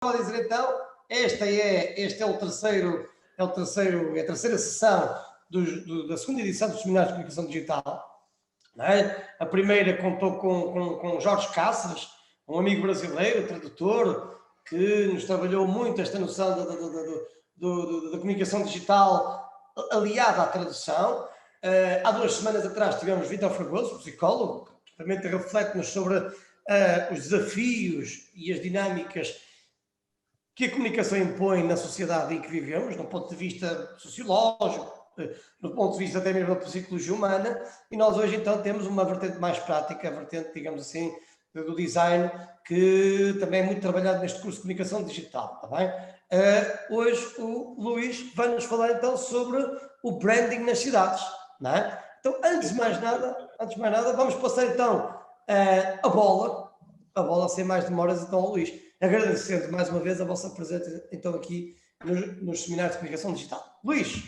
a dizer então, este é é a terceira sessão da segunda edição dos Seminários de Comunicação Digital. Não é? A primeira contou com Jorge Cáceres, um amigo brasileiro, tradutor, que nos trabalhou muito esta noção da comunicação digital aliada à tradução. Há 2 semanas atrás tivemos Vítor Fragoso, psicólogo, que também reflete-nos sobre os desafios e as dinâmicas que a comunicação impõe na sociedade em que vivemos, do ponto de vista sociológico, do ponto de vista até mesmo da psicologia humana, e nós hoje então temos uma vertente mais prática, a vertente, digamos assim, do design, que também é muito trabalhado neste curso de comunicação digital, está bem? Hoje o Luís vai-nos falar então sobre o branding nas cidades, não é? Então, antes de mais nada, vamos passar então a bola sem mais demoras então ao Luís, agradecendo mais uma vez a vossa presença então aqui nos Seminários de Comunicação Digital. Luís,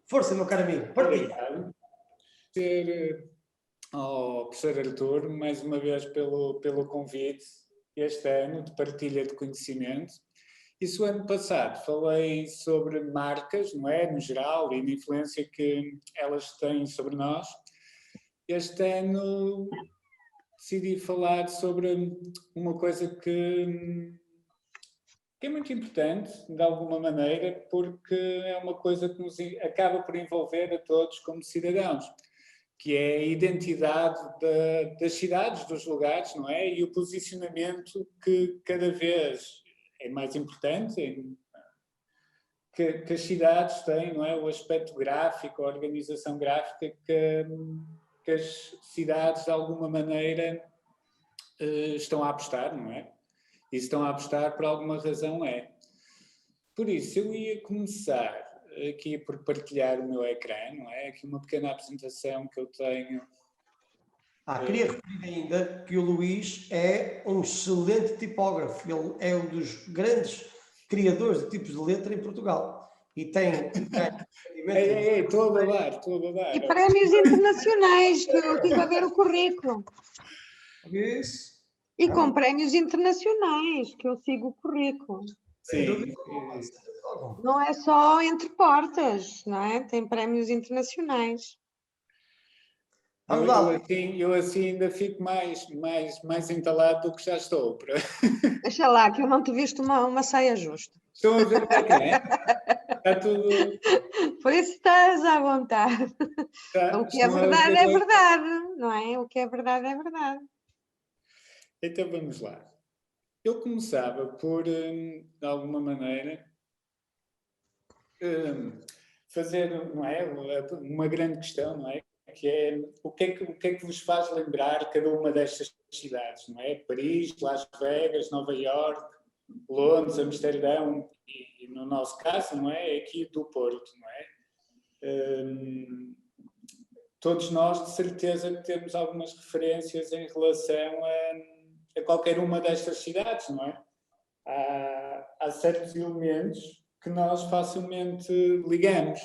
força meu caro amigo, partilha. Ao professor Artur, mais uma vez pelo convite este ano de partilha de conhecimento. Isso ano passado falei sobre marcas, não é? No geral, e na influência que elas têm sobre nós. Este ano decidi falar sobre uma coisa que é muito importante, de alguma maneira, porque é uma coisa que nos acaba por envolver a todos como cidadãos, que é a identidade das cidades, dos lugares, não é? E o posicionamento que cada vez é mais importante, que as cidades têm, não é? O aspecto gráfico, a organização gráfica que as cidades, de alguma maneira, estão a apostar, não é? E estão a apostar por alguma razão é. Por isso, eu ia começar aqui por partilhar o meu ecrã, não é? Aqui uma pequena apresentação que eu tenho. Queria referir ainda que o Luís é um excelente tipógrafo, ele é um dos grandes criadores de tipos de letra em Portugal. E tem estou a babar. E prémios internacionais, que eu estive a ver o currículo. Isso. E com prémios internacionais, que eu sigo o currículo. Sim. Não é só entre portas, não é? Tem prémios internacionais. Eu assim ainda fico mais entalado do que já estou. Deixa lá, que eu não te visto uma saia justa. Estão a ver o ecrã? Está tudo... Por isso estás à vontade. O que é verdade é verdade, não é? O que é verdade é verdade. Então vamos lá. Eu começava por, de alguma maneira, fazer, não é, uma grande questão, não é? Que é o que é que vos faz lembrar cada uma destas cidades, não é? Paris, Las Vegas, Nova Iorque, Londres, Amsterdão e no nosso caso, não é? Aqui do Porto, não é? Todos nós, de certeza, que temos algumas referências em relação a qualquer uma destas cidades, não é? Há certos elementos que nós facilmente ligamos.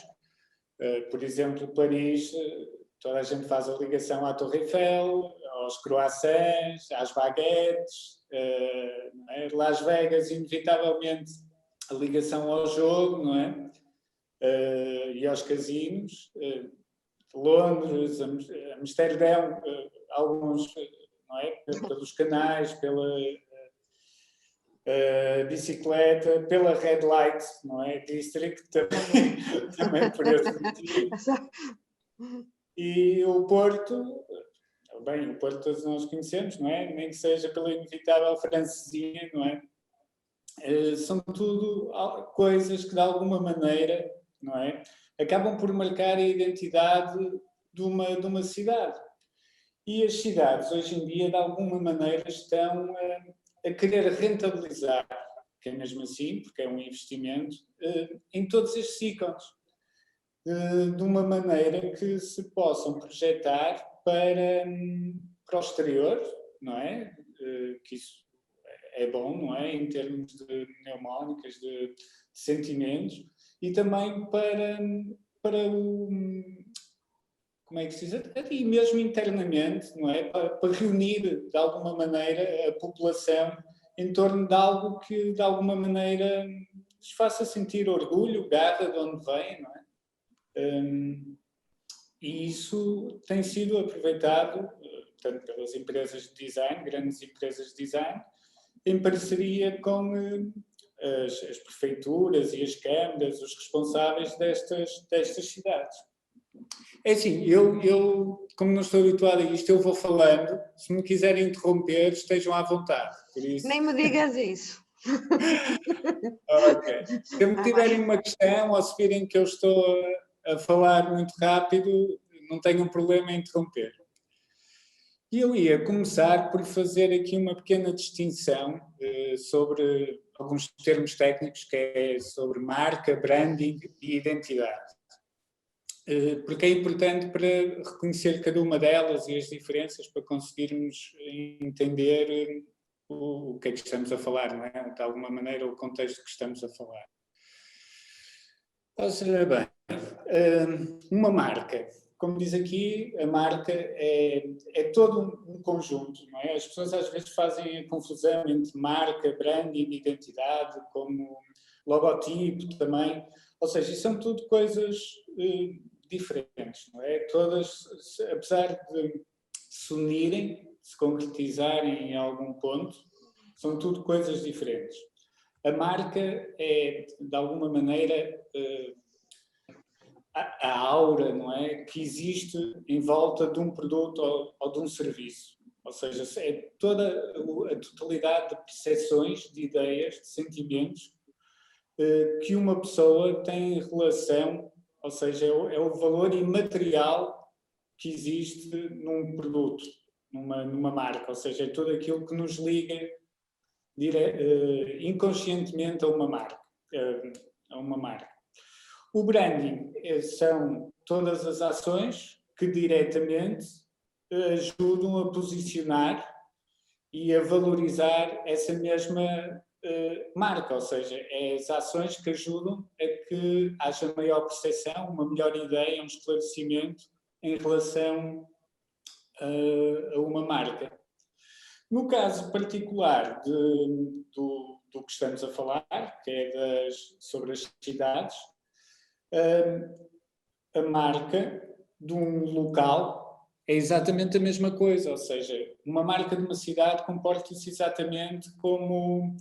Por exemplo, Paris, toda a gente faz a ligação à Torre Eiffel, aos croissants, às baguettes, não é? Las Vegas, inevitavelmente, a ligação ao jogo, não é? E aos casinos. Londres, Amsterdão, alguns, não é? Pelos canais, pela bicicleta, pela Red Light, não é? District, também por esse motivo. E o Porto, bem, o Porto todos nós conhecemos, não é? Nem que seja pela inevitável francesinha, não é? São tudo coisas que de alguma maneira, não é? Acabam por marcar a identidade de uma cidade. E as cidades, hoje em dia, de alguma maneira, estão a querer rentabilizar, que é mesmo assim, porque é um investimento, em todos estes ícones, de uma maneira que se possam projetar para o exterior, não é? Que isso é bom, não é? Em termos de mnemónicas, de sentimentos, e também para o... Como é que se diz? E mesmo internamente, não é? Para reunir, de alguma maneira, a população em torno de algo que, de alguma maneira, lhes faça sentir orgulho, garra de onde vem, não é? E isso tem sido aproveitado, tanto pelas empresas de design, grandes empresas de design, em parceria com as prefeituras e as câmaras, os responsáveis destas cidades. É assim, eu, como não estou habituado a isto, eu vou falando. Se me quiserem interromper, estejam à vontade. Por isso... Nem me digas isso. Ok. Se me tiverem uma questão ou se virem que eu estou a falar muito rápido, não tenham problema em interromper. E eu ia começar por fazer aqui uma pequena distinção sobre alguns termos técnicos, que é sobre marca, branding e identidade. Porque é importante para reconhecer cada uma delas e as diferenças para conseguirmos entender o que é que estamos a falar, não é? De alguma maneira, o contexto que estamos a falar. Ou seja, bem, uma marca, como diz aqui, a marca é todo um conjunto, não é? As pessoas às vezes fazem a confusão entre marca, branding, identidade, como logotipo também, ou seja, são tudo coisas diferentes, não é? Todas, apesar de se unirem, se concretizarem em algum ponto, são tudo coisas diferentes. A marca é, de alguma maneira, a aura, não é, que existe em volta de um produto ou de um serviço. Ou seja, é toda a totalidade de percepções, de ideias, de sentimentos que uma pessoa tem em relação, ou seja, é o valor imaterial que existe num produto, numa marca. Ou seja, é tudo aquilo que nos liga inconscientemente a uma marca. O branding são todas as ações que diretamente ajudam a posicionar e a valorizar essa mesma marca, ou seja, é as ações que ajudam a que haja maior percepção, uma melhor ideia, um esclarecimento em relação a uma marca. No caso particular do que estamos a falar, que é sobre as cidades, a marca de um local é exatamente a mesma coisa, ou seja, uma marca de uma cidade comporta-se exatamente como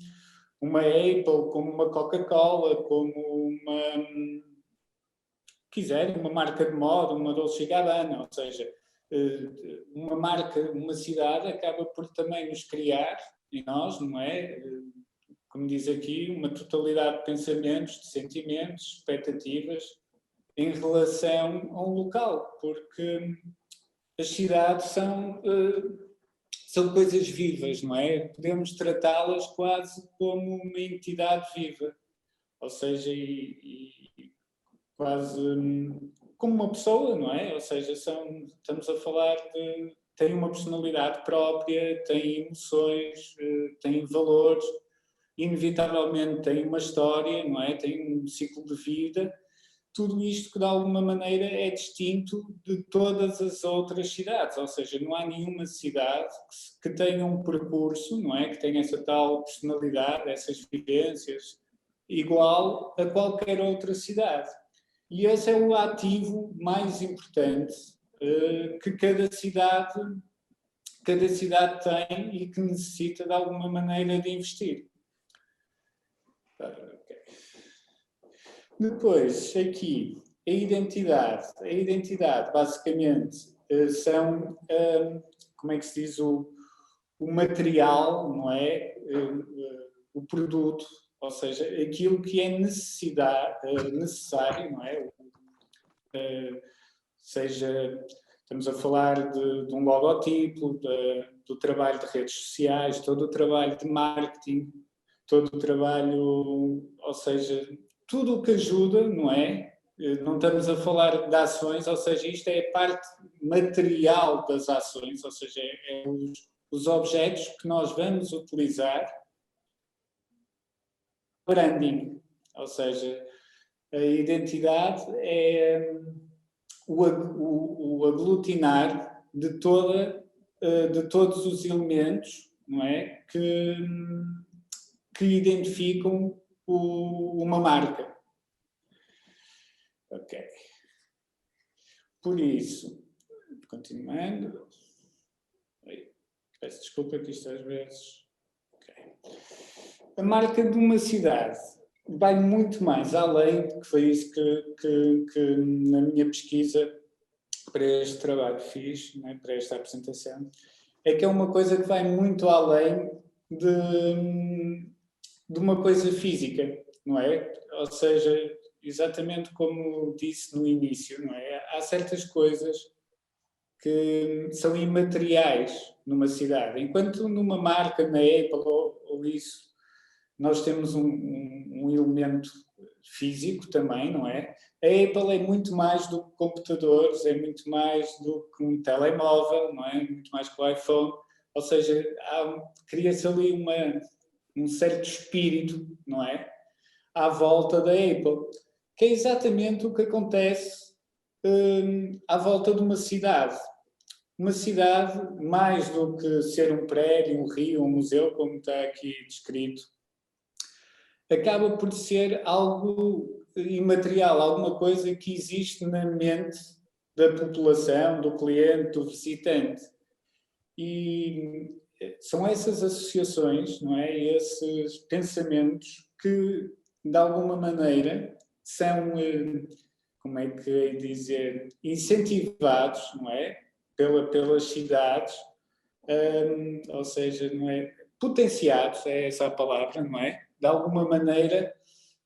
uma Apple, como uma Coca-Cola, como uma marca de moda, uma Dolce & Gabbana, ou seja, uma marca, uma cidade acaba por também nos criar, em nós, não é? Como diz aqui, uma totalidade de pensamentos, de sentimentos, expectativas em relação a um local, porque as cidades são coisas vivas, não é? Podemos tratá-las quase como uma entidade viva, ou seja, quase como uma pessoa, não é? Ou seja, estamos a falar têm uma personalidade própria, têm emoções, têm valores, inevitavelmente têm uma história, não é? Têm um ciclo de vida. Tudo isto que de alguma maneira é distinto de todas as outras cidades, ou seja, não há nenhuma cidade que tenha um percurso, não é? Que tenha essa tal personalidade, essas vivências, igual a qualquer outra cidade. E esse é o ativo mais importante que cada cidade tem e que necessita de alguma maneira de investir. Depois, aqui, a identidade basicamente são, como é que se diz, o material, não é? O produto, ou seja, aquilo que é necessário, não é? Seja, estamos a falar de um logotipo, do trabalho de redes sociais, todo o trabalho de marketing, todo o trabalho, ou seja, tudo o que ajuda, não é? Não estamos a falar de ações, ou seja, isto é a parte material das ações, ou seja, é os objetos que nós vamos utilizar. Branding, ou seja, a identidade é o aglutinar de todos os elementos não é? Que identificam uma marca. Ok. Por isso, continuando. Peço desculpa que isto às vezes... Okay. A marca de uma cidade vai muito mais além, que foi isso que na minha pesquisa para este trabalho fiz, né, para esta apresentação, é que é uma coisa que vai muito além de uma coisa física, não é? Ou seja, exatamente como disse no início, não é? Há certas coisas que são imateriais numa cidade, enquanto numa marca, na Apple ou isso, nós temos um elemento físico também, não é? A Apple é muito mais do que computadores, é muito mais do que um telemóvel, não é? Muito mais que o iPhone. Ou seja, cria-se ali um certo espírito, não é? À volta da Apple, que é exatamente o que acontece à volta de uma cidade. Uma cidade, mais do que ser um prédio, um rio, um museu, como está aqui descrito, acaba por ser algo imaterial, alguma coisa que existe na mente da população, do cliente, do visitante. E são essas associações, não é? Esses pensamentos que, de alguma maneira, são, como é que é dizer, incentivados, não é? Pelas cidades, ou seja, não é? Potenciados, é essa a palavra, não é? De alguma maneira,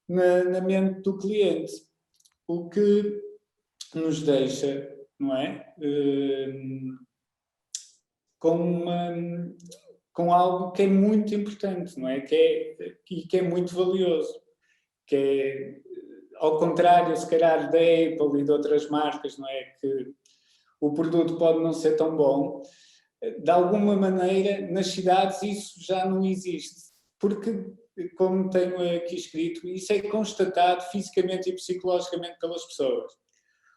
na mente do cliente. O que nos deixa, não é? Com algo que é muito importante, não é? Que é muito valioso. Que é, ao contrário, se calhar, da Apple e de outras marcas, não é? Que o produto pode não ser tão bom. De alguma maneira, nas cidades isso já não existe. Porque, como tenho aqui escrito, isso é constatado fisicamente e psicologicamente pelas pessoas.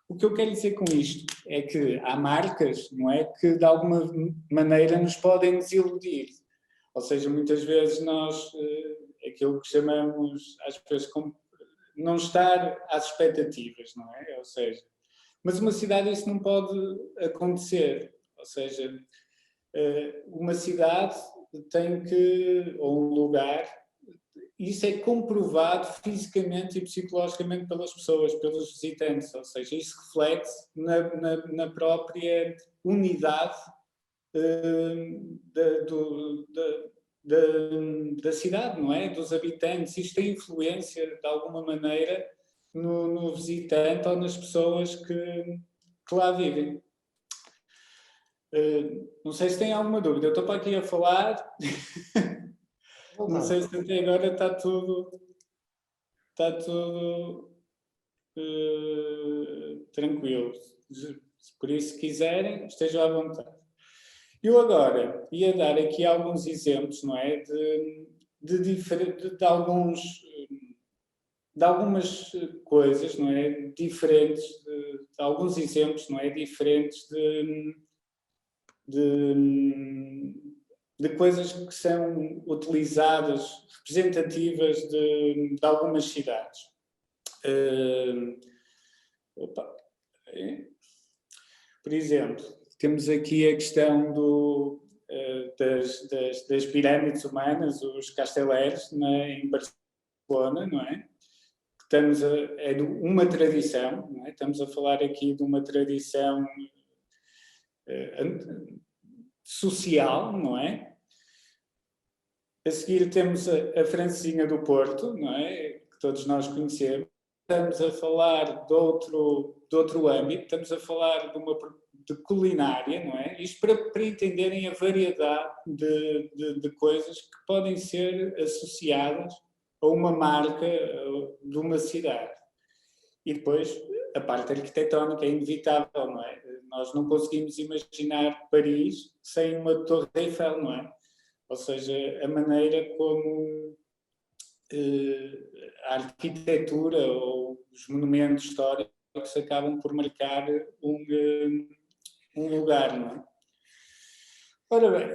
O que eu quero dizer com isto é que há marcas, não é, que de alguma maneira nos podem desiludir. Ou seja, muitas vezes nós, aquilo que chamamos, às vezes, como não estar às expectativas, não é? Ou seja, mas uma cidade isso não pode acontecer. Ou seja, uma cidade tem que, ou um lugar, isso é comprovado fisicamente e psicologicamente pelas pessoas, pelos visitantes, ou seja, isso reflete na própria unidade da cidade, não é? Dos habitantes. Isto tem influência, de alguma maneira, no visitante ou nas pessoas que lá vivem. Não sei se tem alguma dúvida. Eu estou para aqui a falar. Não sei se até agora está tudo tranquilo. Por isso, se quiserem, estejam à vontade. Eu agora ia dar aqui alguns exemplos, não é? De algumas coisas, não é? Diferentes, de alguns exemplos, não é? Diferentes de coisas que são utilizadas, representativas de algumas cidades. Por exemplo, temos aqui a questão das pirâmides humanas, os casteleiros, em Barcelona, não é? É de uma tradição, não é? Estamos a falar aqui de uma tradição social, não é? A seguir temos a Francesinha do Porto, não é? Que todos nós conhecemos. Estamos a falar de outro âmbito, estamos a falar de culinária, não é? Isto para entenderem a variedade de coisas que podem ser associadas a uma marca de uma cidade. E depois a parte arquitetónica é inevitável, não é? Nós não conseguimos imaginar Paris sem uma Torre Eiffel, não é? Ou seja, a maneira como a arquitetura ou os monumentos históricos acabam por marcar um lugar, não é? Ora bem,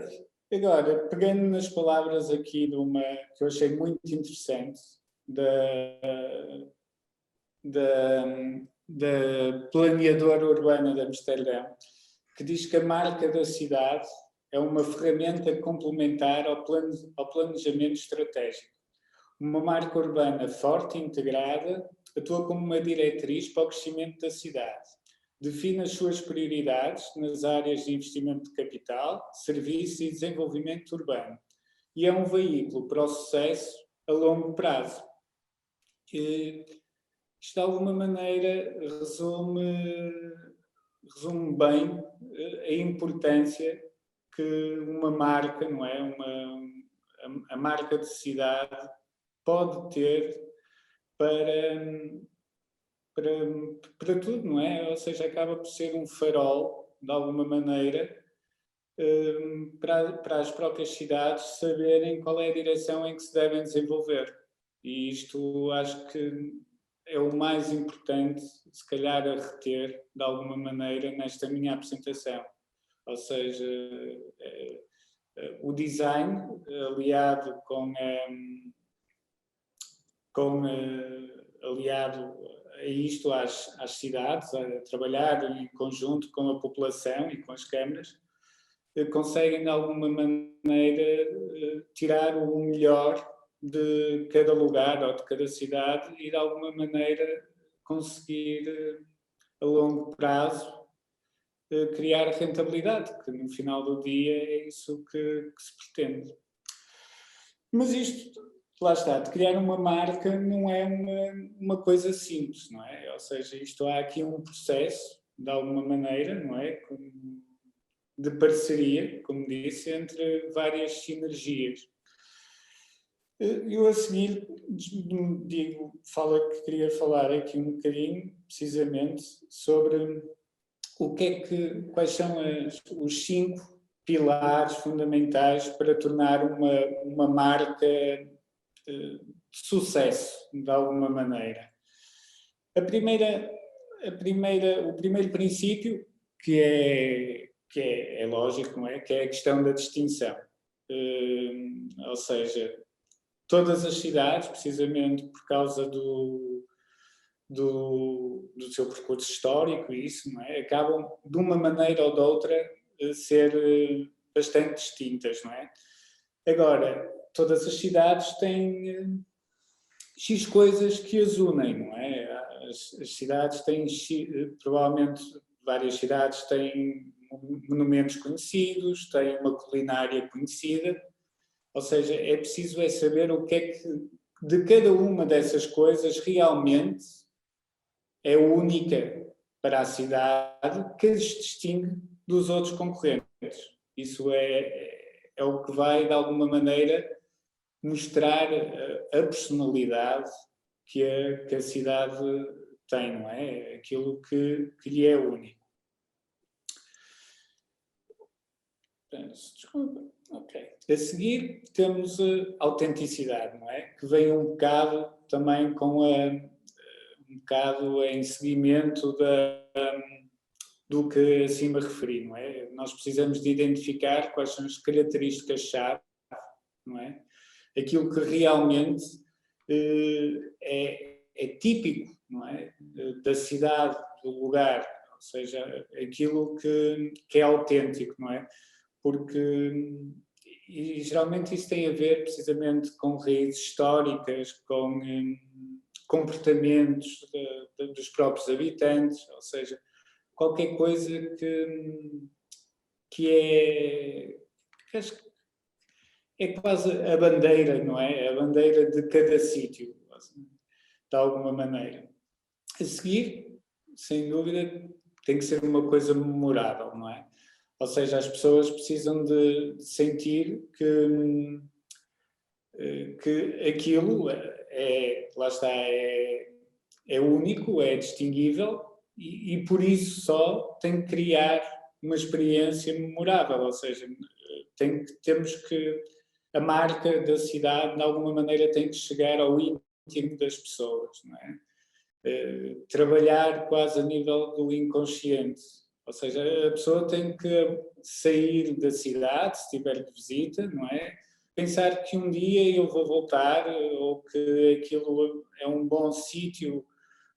Agora, pegando nas palavras aqui de uma que eu achei muito interessante, da planeadora urbana de Amsterdão, que diz que a marca da cidade é uma ferramenta complementar ao planejamento estratégico. Uma marca urbana forte e integrada atua como uma diretriz para o crescimento da cidade. Define as suas prioridades nas áreas de investimento de capital, serviços e desenvolvimento urbano. E é um veículo para o sucesso a longo prazo. Isto, de alguma maneira, resume bem a importância que uma marca, não é? A marca de cidade pode ter para tudo, não é? Ou seja, acaba por ser um farol, de alguma maneira, para as próprias cidades saberem qual é a direção em que se devem desenvolver. E isto acho que é o mais importante, se calhar, a reter, de alguma maneira, nesta minha apresentação. Ou seja, o design, aliado aliado a isto, às cidades, a trabalhar em conjunto com a população e com as câmaras, conseguem, de alguma maneira, tirar o melhor de cada lugar ou de cada cidade e, de alguma maneira, conseguir, a longo prazo, criar rentabilidade, que no final do dia é isso que se pretende. Mas isto, lá está, de criar uma marca não é uma coisa simples, não é? Ou seja, há aqui um processo, de alguma maneira, não é? De parceria, como disse, entre várias sinergias. Eu a seguir queria falar aqui um bocadinho, precisamente, sobre quais são os 5 pilares fundamentais para tornar uma marca de sucesso, de alguma maneira. O primeiro princípio, que é lógico, não é? Que é a questão da distinção. Ou seja, todas as cidades, precisamente por causa do seu percurso histórico e isso, não é? Acabam, de uma maneira ou de outra, a ser bastante distintas, não é? Agora, todas as cidades têm X coisas que as unem, não é? As cidades têm, provavelmente, várias cidades têm monumentos conhecidos, têm uma culinária conhecida, ou seja, é preciso saber o que é que, de cada uma dessas coisas, realmente é única para a cidade, que as distingue dos outros concorrentes. Isso é o que vai, de alguma maneira, mostrar a personalidade que a cidade tem, não é? Aquilo que lhe é único. Desculpa. Ok. A seguir temos a autenticidade, não é? Que vem um bocado também com um bocado em seguimento do que acima referi, não é? Nós precisamos de identificar quais são as características-chave, não é? Aquilo que realmente é típico, não é? Da cidade, do lugar, ou seja, aquilo que é autêntico, não é? Porque, e geralmente isso tem a ver precisamente com raízes históricas, com comportamentos dos próprios habitantes, ou seja, qualquer coisa que é quase a bandeira, não é? A bandeira de cada sítio, de alguma maneira. A seguir, sem dúvida, tem que ser uma coisa memorável, não é? Ou seja, as pessoas precisam de sentir que aquilo lá está, é único, é distinguível e por isso só tem que criar uma experiência memorável, ou seja, temos que a marca da cidade de alguma maneira tem que chegar ao íntimo das pessoas, não é? Trabalhar quase a nível do inconsciente, Ou seja, a pessoa tem que sair da cidade, se estiver de visita, não é? Pensar que um dia eu vou voltar, ou que aquilo é um bom sítio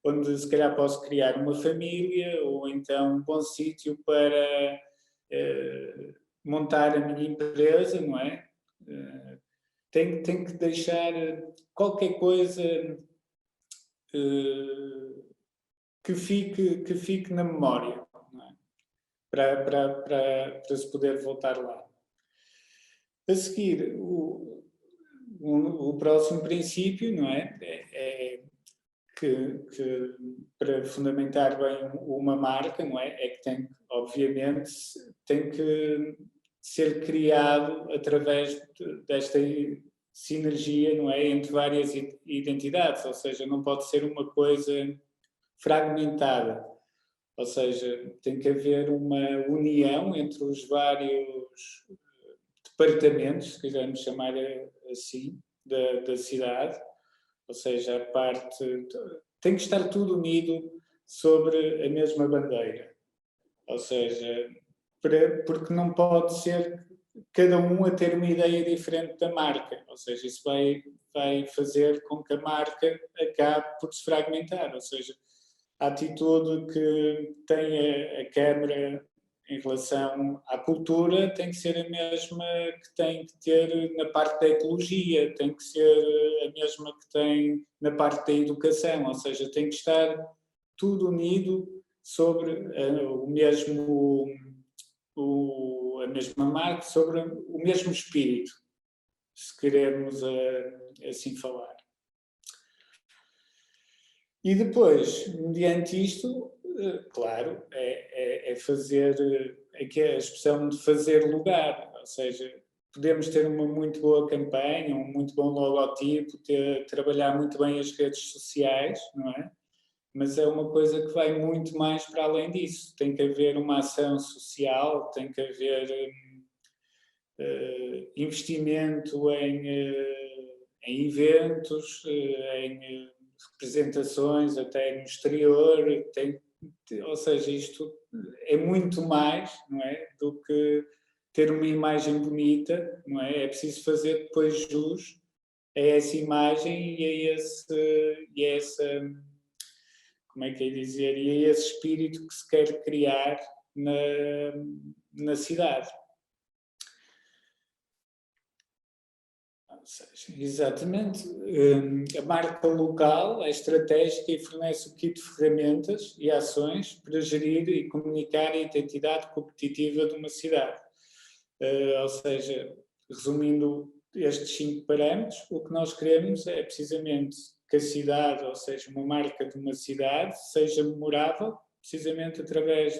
onde se calhar posso criar uma família, ou então um bom sítio para montar a minha empresa, não é? Tem que deixar qualquer coisa que fique na memória, não é? Para se poder voltar lá. A seguir, o próximo princípio, não é? Que para fundamentar bem uma marca, não é? É que obviamente, tem que ser criado através desta sinergia, não é? Entre várias identidades, ou seja, não pode ser uma coisa fragmentada. Ou seja, tem que haver uma união entre os vários departamentos, se quisermos chamar assim, da cidade. Ou seja, a parte tem que estar tudo unido sobre a mesma bandeira. Ou seja, porque não pode ser cada um a ter uma ideia diferente da marca. Ou seja, isso vai fazer com que a marca acabe por se fragmentar. Ou seja, a atitude que tem a Câmara em relação à cultura tem que ser a mesma que tem que ter na parte da ecologia, tem que ser a mesma que tem na parte da educação, ou seja, tem que estar tudo unido sobre a mesma marca, sobre o mesmo espírito, se queremos assim falar. E depois, mediante isto, claro, é fazer, que é a expressão de fazer lugar, ou seja, podemos ter uma muito boa campanha, um muito bom logotipo, trabalhar muito bem as redes sociais, não é? Mas é uma coisa que vai muito mais para além disso. Tem que haver uma ação social, tem que haver investimento em eventos, em representações até no exterior, ou seja, isto é muito mais, não é, do que ter uma imagem bonita, não é? É preciso fazer depois jus a essa imagem e a essa, como é que é dizer, e a esse espírito que se quer criar na cidade. Seja, exatamente. A marca local é estratégica e fornece o kit de ferramentas e ações para gerir e comunicar a identidade competitiva de uma cidade. Ou seja, resumindo estes 5 parâmetros, o que nós queremos é precisamente que a cidade, ou seja, uma marca de uma cidade, seja memorável, precisamente através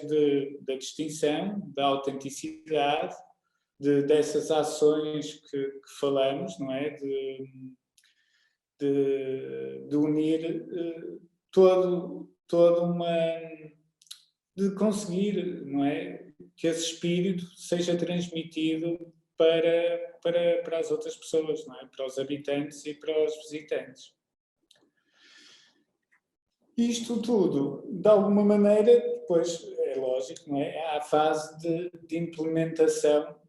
da distinção, da autenticidade, dessas ações que falamos, não é? De unir todo uma... de conseguir, não é? Que esse espírito seja transmitido para as outras pessoas, não é? Para os habitantes e para os visitantes. Isto tudo, de alguma maneira, depois, é lógico, não é? Há a fase de implementação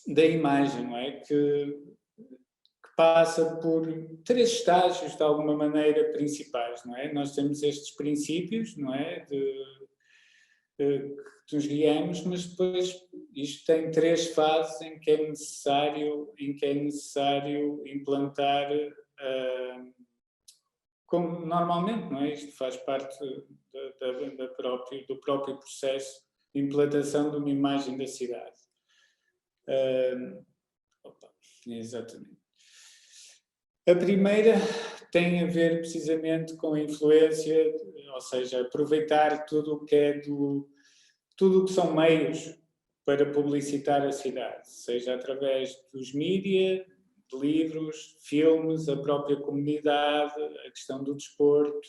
da imagem, não é? Que passa por 3 estágios, de alguma maneira, principais, não é? Nós temos estes princípios, não é? Que nos guiamos, mas depois isto tem 3 fases em que é necessário implantar, como normalmente, não é? Isto faz parte do próprio processo de implantação de uma imagem da cidade. Exatamente. A primeira tem a ver precisamente com a influência, ou seja, aproveitar tudo o que tudo o que são meios para publicitar a cidade, seja através dos mídia, de livros, filmes, a própria comunidade, a questão do desporto,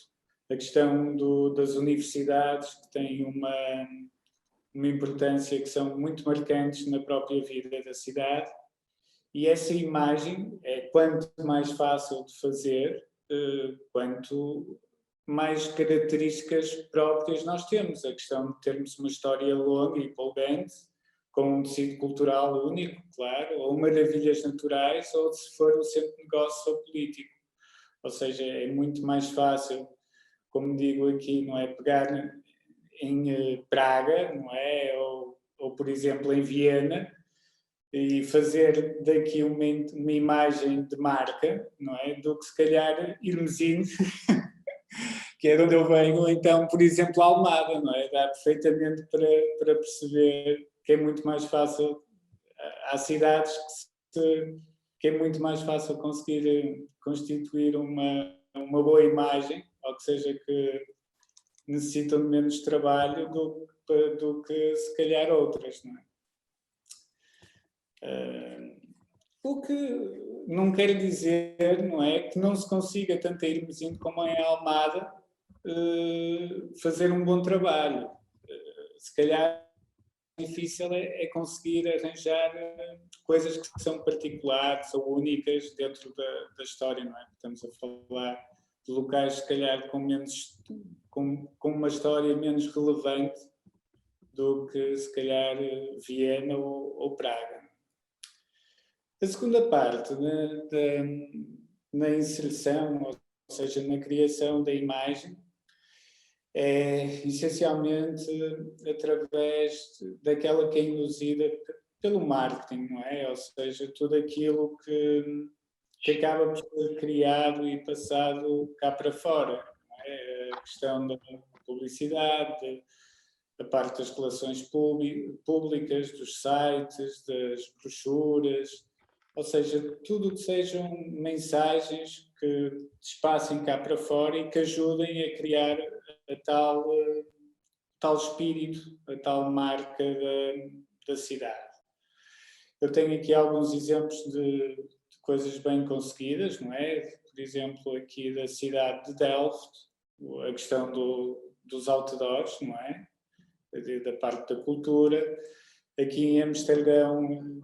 a questão das universidades, que têm uma importância, que são muito marcantes na própria vida da cidade. E essa imagem é quanto mais fácil de fazer, quanto mais características próprias nós temos. A questão de termos uma história longa e empolgante, com um tecido cultural único, claro, ou maravilhas naturais, ou se for um centro de negócio ou político. Ou seja, é muito mais fácil, como digo aqui, não é, pegar em Praga, não é, ou por exemplo em Viena, e fazer daqui uma imagem de marca, não é, do que se calhar Irmesinde, que é de onde eu venho, ou então, por exemplo, Almada, não é? Dá perfeitamente para perceber que é muito mais fácil, há cidades que é muito mais fácil conseguir constituir uma boa imagem, ou que seja que necessitam de menos trabalho do que se calhar outras, não é? O que não quer dizer, não é, que não se consiga tanto em Irmesinde como em Almada fazer um bom trabalho. Se calhar difícil é conseguir arranjar coisas que são particulares ou únicas dentro da história, não é? Estamos a falar de locais, se calhar, com uma história menos relevante do que, se calhar, Viena ou Praga. A segunda parte, na inserção, ou seja, na criação da imagem, é essencialmente através daquela que é induzida pelo marketing, não é? Ou seja, tudo aquilo que acaba por ser criado e passado cá para fora, não é? A questão da publicidade, a parte das relações públicas, dos sites, das brochuras, ou seja, tudo o que sejam mensagens que se passem cá para fora e que ajudem a criar a tal espírito, a tal marca da cidade. Eu tenho aqui alguns exemplos de coisas bem conseguidas, não é? Por exemplo, aqui da cidade de Delft, a questão dos outdoors, não é? Da parte da cultura. Aqui em Amsterdão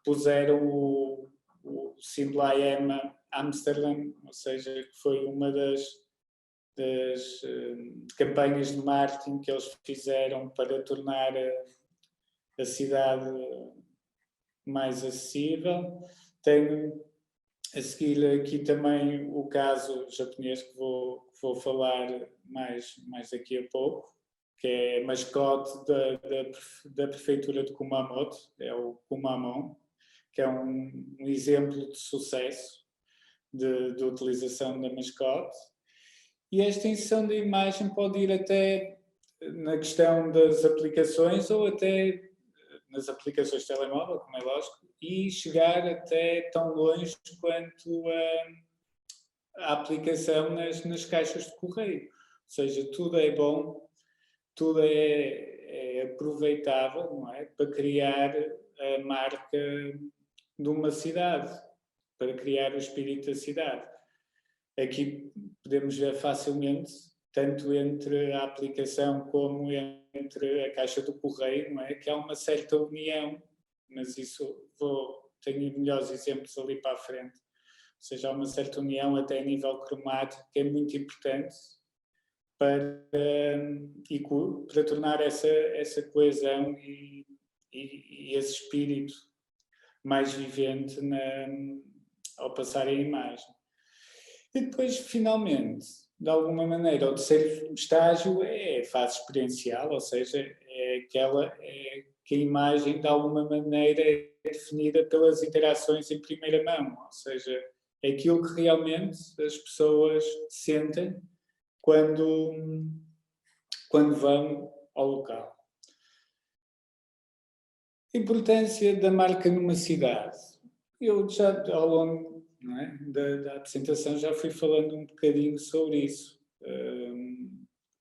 puseram o símbolo I Am Amsterdam, ou seja, que foi uma das campanhas de marketing que eles fizeram para tornar a cidade mais acessível. Tenho a seguir aqui também o caso japonês que vou falar mais daqui a pouco, que é a mascote da prefeitura de Kumamoto, é o Kumamon, que é um exemplo de sucesso de utilização da mascote. E esta inserção da imagem pode ir até na questão das aplicações ou até nas aplicações de telemóvel, como é lógico, e chegar até tão longe quanto a aplicação nas caixas de correio. Ou seja, tudo é bom, tudo é aproveitável, não é? Para criar a marca de uma cidade, para criar o espírito da cidade. Aqui podemos ver facilmente, tanto entre a aplicação como entre a caixa do correio, não é? Que há uma certa união, mas isso tenho melhores exemplos ali para a frente. Ou seja, há uma certa união até a nível cromático que é muito importante para tornar essa coesão e esse espírito mais vivente ao passar a imagem. E depois, finalmente, de alguma maneira, o terceiro estágio é a fase experiencial, ou seja, é aquela que a imagem, de alguma maneira, é definida pelas interações em primeira mão, ou seja, é aquilo que realmente as pessoas sentem quando vão ao local. A importância da marca numa cidade. Eu já, ao longo da apresentação, já fui falando um bocadinho sobre isso,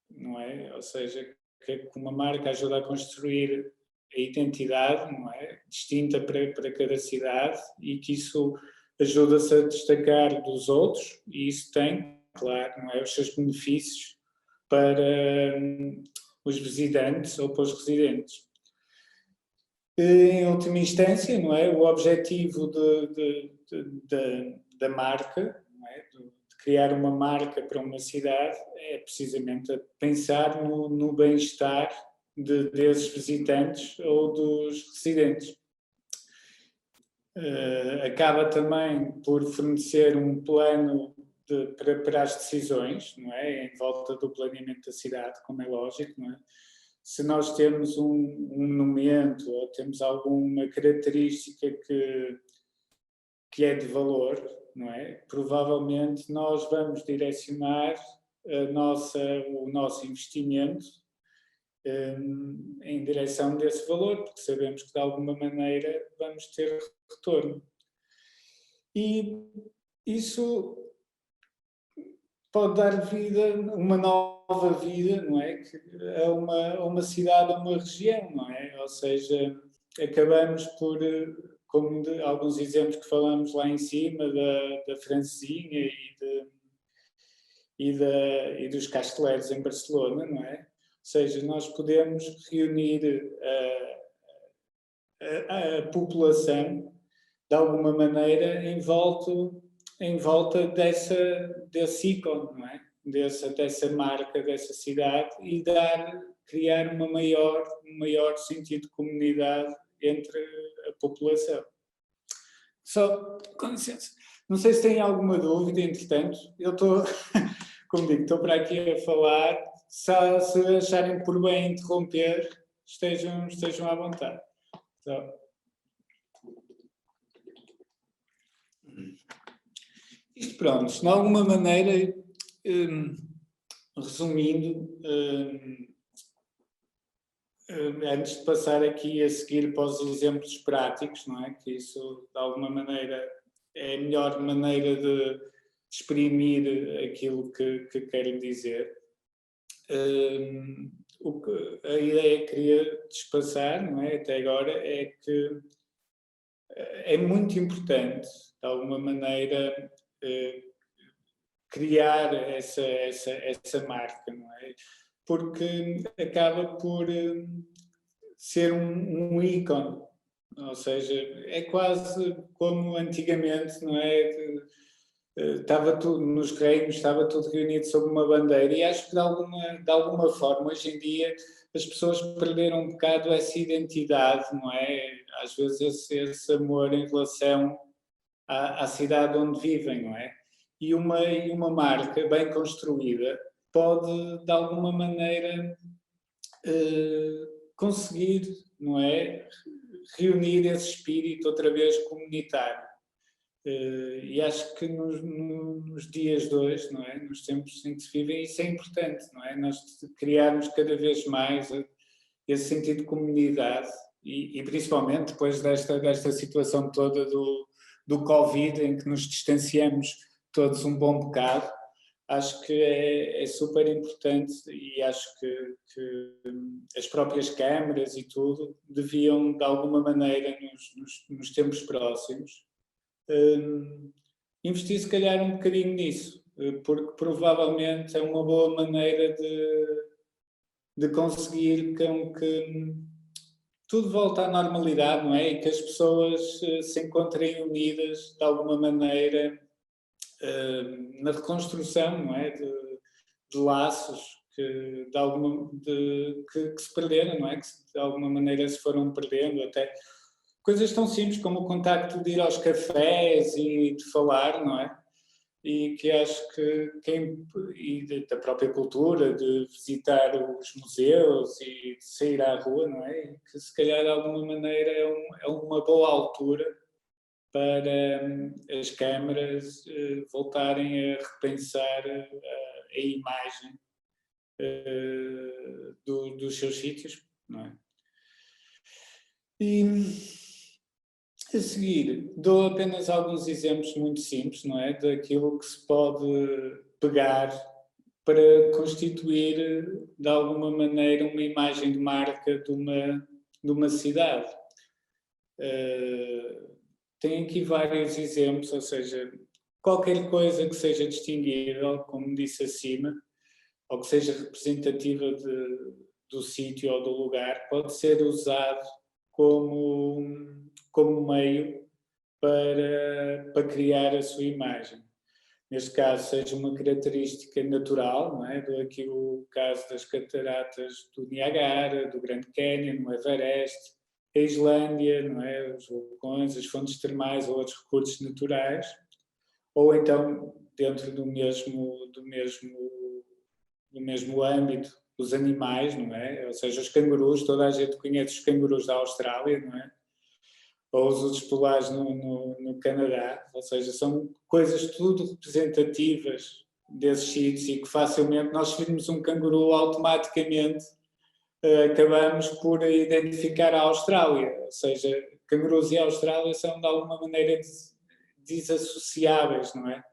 não é? Ou seja, que uma marca ajuda a construir a identidade, não é? Distinta para cada cidade e que isso ajuda-se a destacar dos outros e isso tem, claro, não é? Os seus benefícios para os visitantes ou para os residentes. Em última instância, não é? O objetivo da marca, não é? De criar uma marca para uma cidade é precisamente pensar no bem-estar desses visitantes ou dos residentes. Acaba também por fornecer um plano para as decisões, não é? Em volta do planeamento da cidade, como é lógico, não é? Se nós temos um monumento ou temos alguma característica que é de valor, não é? Provavelmente nós vamos direcionar o nosso investimento em direção desse valor, porque sabemos que de alguma maneira vamos ter retorno. E isso pode dar vida, uma nova vida, não é? A uma cidade, a uma região, não é? Ou seja, acabamos por, como alguns exemplos que falamos lá em cima, da Francesinha e dos Casteleiros em Barcelona, não é? Ou seja, nós podemos reunir a população de alguma maneira em volta desse ícone, não é? Dessa marca, dessa cidade e criar um maior sentido de comunidade entre a população. Só, com licença, não sei se têm alguma dúvida, entretanto, eu estou, como digo, estou para aqui a falar, se acharem por bem interromper, estejam à vontade. Então, isto pronto, de alguma maneira, resumindo, antes de passar aqui a seguir para os exemplos práticos, não é? Que isso, de alguma maneira, é a melhor maneira de exprimir aquilo que quero dizer. A ideia que queria despassar, não é? Até agora, é que é muito importante, de alguma maneira, criar essa marca, não é? Porque acaba por ser um ícone, ou seja, é quase como antigamente, não é? Estava tudo nos reinos, estava tudo reunido sob uma bandeira, e acho que de alguma forma hoje em dia as pessoas perderam um bocado essa identidade, não é? Às vezes esse amor em relação à cidade onde vivem, não é? E uma marca bem construída pode de alguma maneira conseguir, não é? Reunir esse espírito outra vez comunitário. E acho que nos dias de hoje, não é? Nos tempos em que se vivem, isso é importante, não é? Nós criarmos cada vez mais esse sentido de comunidade e principalmente depois desta situação toda do Covid, em que nos distanciamos todos um bom bocado, acho que é super importante, e acho que as próprias câmaras e tudo deviam, de alguma maneira, nos tempos próximos, investir se calhar um bocadinho nisso, porque provavelmente é uma boa maneira de conseguir que tudo volte à normalidade, não é? E que as pessoas se encontrem unidas de alguma maneira na reconstrução, não é? De laços que se perderam, não é? Que de alguma maneira se foram perdendo, até coisas tão simples como o contacto de ir aos cafés e de falar, não é? E que acho que e da própria cultura, de visitar os museus e de sair à rua, não é? E que se calhar de alguma maneira é uma boa altura para as câmaras voltarem a repensar a imagem dos seus sítios, não é? E a seguir, dou apenas alguns exemplos muito simples, não é? Daquilo que se pode pegar para constituir, de alguma maneira, uma imagem de marca de uma cidade. Tem aqui vários exemplos, ou seja, qualquer coisa que seja distinguível, como disse acima, ou que seja representativa do sítio ou do lugar, pode ser usado como meio para criar a sua imagem. neste caso, seja uma característica natural, não é? Dou aqui o caso das cataratas do Niagara, do Grand Canyon, o Everest, a Islândia, não é? Os vulcões, as fontes termais ou outros recursos naturais, ou então, dentro do mesmo âmbito, os animais, não é? Ou seja, os cangurus, toda a gente conhece os cangurus da Austrália, não é? Ou os ursos polares no Canadá, ou seja, são coisas tudo representativas desses sítios e que facilmente nós vimos um canguru automaticamente acabamos por identificar a Austrália, ou seja, cangurus e a Austrália são de alguma maneira desassociáveis, não é?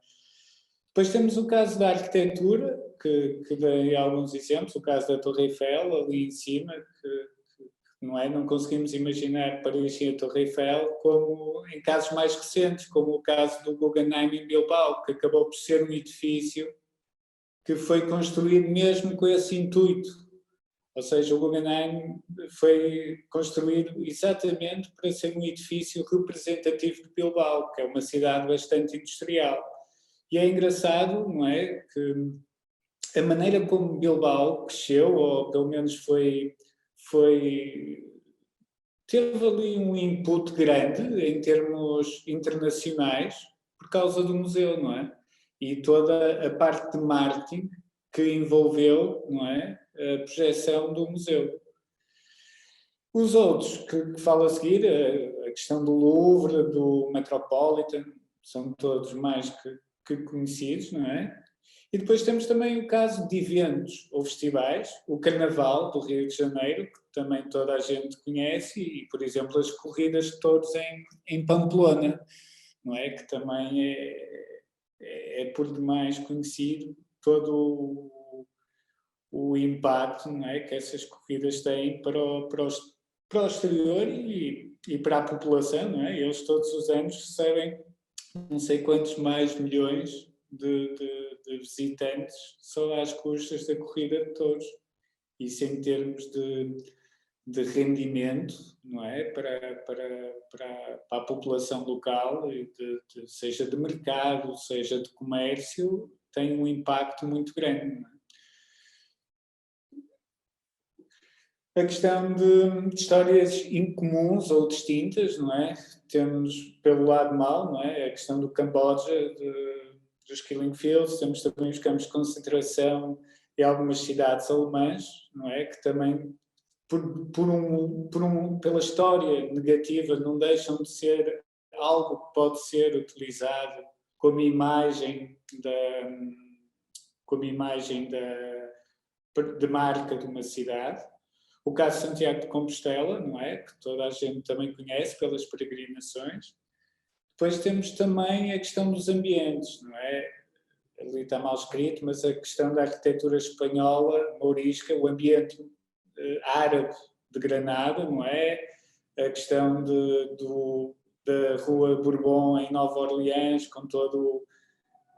Depois temos o caso da arquitetura, que dei alguns exemplos, o caso da Torre Eiffel, ali em cima, não é? Não conseguimos imaginar Paris e a Torre Eiffel como em casos mais recentes, como o caso do Guggenheim em Bilbao, que acabou por ser um edifício que foi construído mesmo com esse intuito. Ou seja, o Guggenheim foi construído exatamente para ser um edifício representativo de Bilbao, que é uma cidade bastante industrial. E é engraçado, não é, que a maneira como Bilbao cresceu, ou pelo menos teve ali um input grande em termos internacionais por causa do museu, não é? E toda a parte de marketing que envolveu, não é, a projeção do museu. Os outros que falo a seguir, a questão do Louvre, do Metropolitan, são todos mais que conhecidos, não é? E depois temos também o caso de eventos ou festivais, o Carnaval do Rio de Janeiro, que também toda a gente conhece, e, por exemplo, as corridas de touros em Pamplona, não é? Que também é por demais conhecido todo o impacto, não é? Que essas corridas têm para o exterior e para a população, não é? Eles todos os anos recebem não sei quantos mais milhões de visitantes só às custas da corrida de touros. Isso em termos de rendimento, não é? Para a população local, seja de mercado, seja de comércio, tem um impacto muito grande, não é? A questão de histórias incomuns ou distintas, não é? Temos pelo lado mau, não é? A questão do Camboja, dos Killing Fields, temos também os campos de concentração em algumas cidades alemãs, não é? Que também, pela história negativa, não deixam de ser algo que pode ser utilizado como imagem de marca de uma cidade. O caso de Santiago de Compostela, não é? Que toda a gente também conhece pelas peregrinações. Depois temos também a questão dos ambientes, não é? Ali está mal escrito, mas a questão da arquitetura espanhola, mourisca, o ambiente árabe de Granada, não é? A questão da Rua Bourbon em Nova Orleans, com todo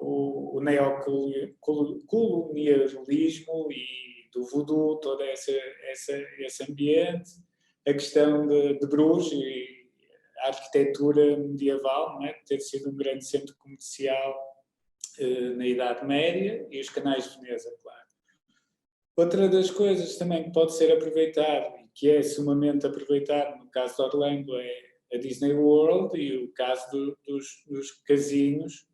o neocolonialismo e do voodoo, todo esse ambiente, a questão de Bruges e a arquitetura medieval, não é? Ter sido um grande centro comercial na Idade Média, e os canais de Veneza, claro. Outra das coisas também que pode ser aproveitado, e que é sumamente aproveitado no caso de Orlando, é a Disney World e o caso dos casinos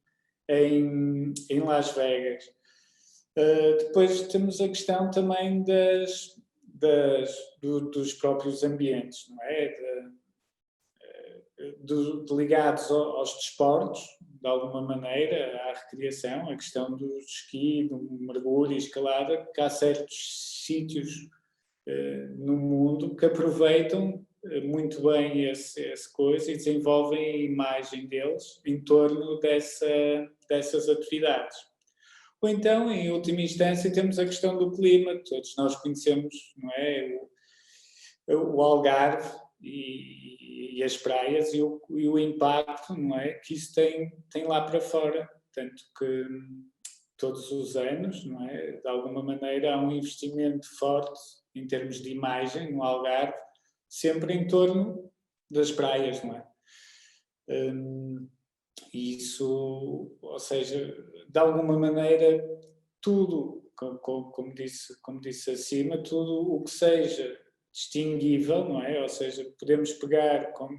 em Las Vegas. Depois temos a questão também dos próprios ambientes, não é? Ligados aos desportos, de alguma maneira, à recreação, a questão do esqui, do mergulho e escalada, que há certos sítios no mundo que aproveitam muito bem essa coisa e desenvolvem a imagem deles em torno dessas atividades. Ou então, em última instância, temos a questão do clima, todos nós conhecemos, não é? O Algarve e as praias e o impacto, não é? Que isso tem lá para fora. Tanto que todos os anos, não é? De alguma maneira, há um investimento forte em termos de imagem no Algarve, sempre em torno das praias, não é? isso, ou seja, de alguma maneira, tudo, como disse acima, tudo o que seja distinguível, não é? Ou seja, podemos pegar, como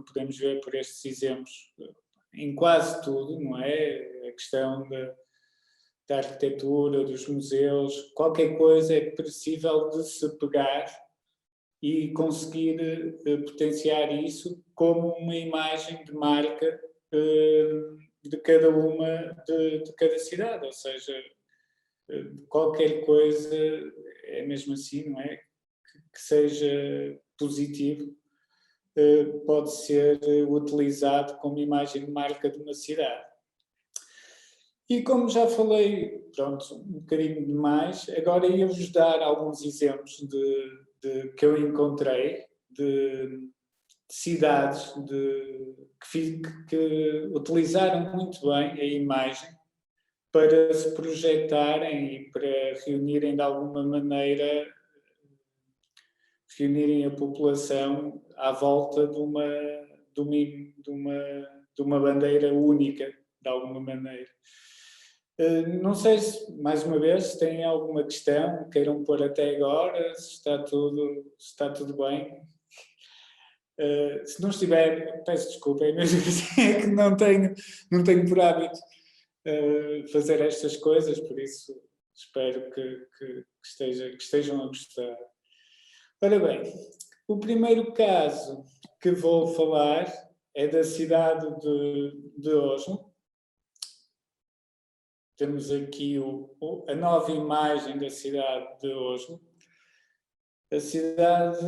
podemos ver por estes exemplos, em quase tudo, não é? A questão da arquitetura, dos museus, qualquer coisa é possível de se pegar e conseguir potenciar isso como uma imagem de marca de cada de cada cidade, ou seja, qualquer coisa é mesmo assim, não é? Que seja positivo, pode ser utilizado como imagem de marca de uma cidade. E como já falei, pronto, um bocadinho demais, agora ia-vos dar alguns exemplos que eu encontrei de cidades que utilizaram muito bem a imagem para se projetarem e para reunirem de alguma maneira, reunirem a população à volta de uma bandeira única, de alguma maneira. Não sei se, mais uma vez, se têm alguma questão, queiram pôr até agora, se está tudo bem. Se não estiver, peço desculpa, mesmo assim é que não tenho por hábito fazer estas coisas, por isso espero que estejam a gostar. Ora bem, o primeiro caso que vou falar é da cidade de Oslo. Temos aqui a nova imagem da cidade de Oslo. A cidade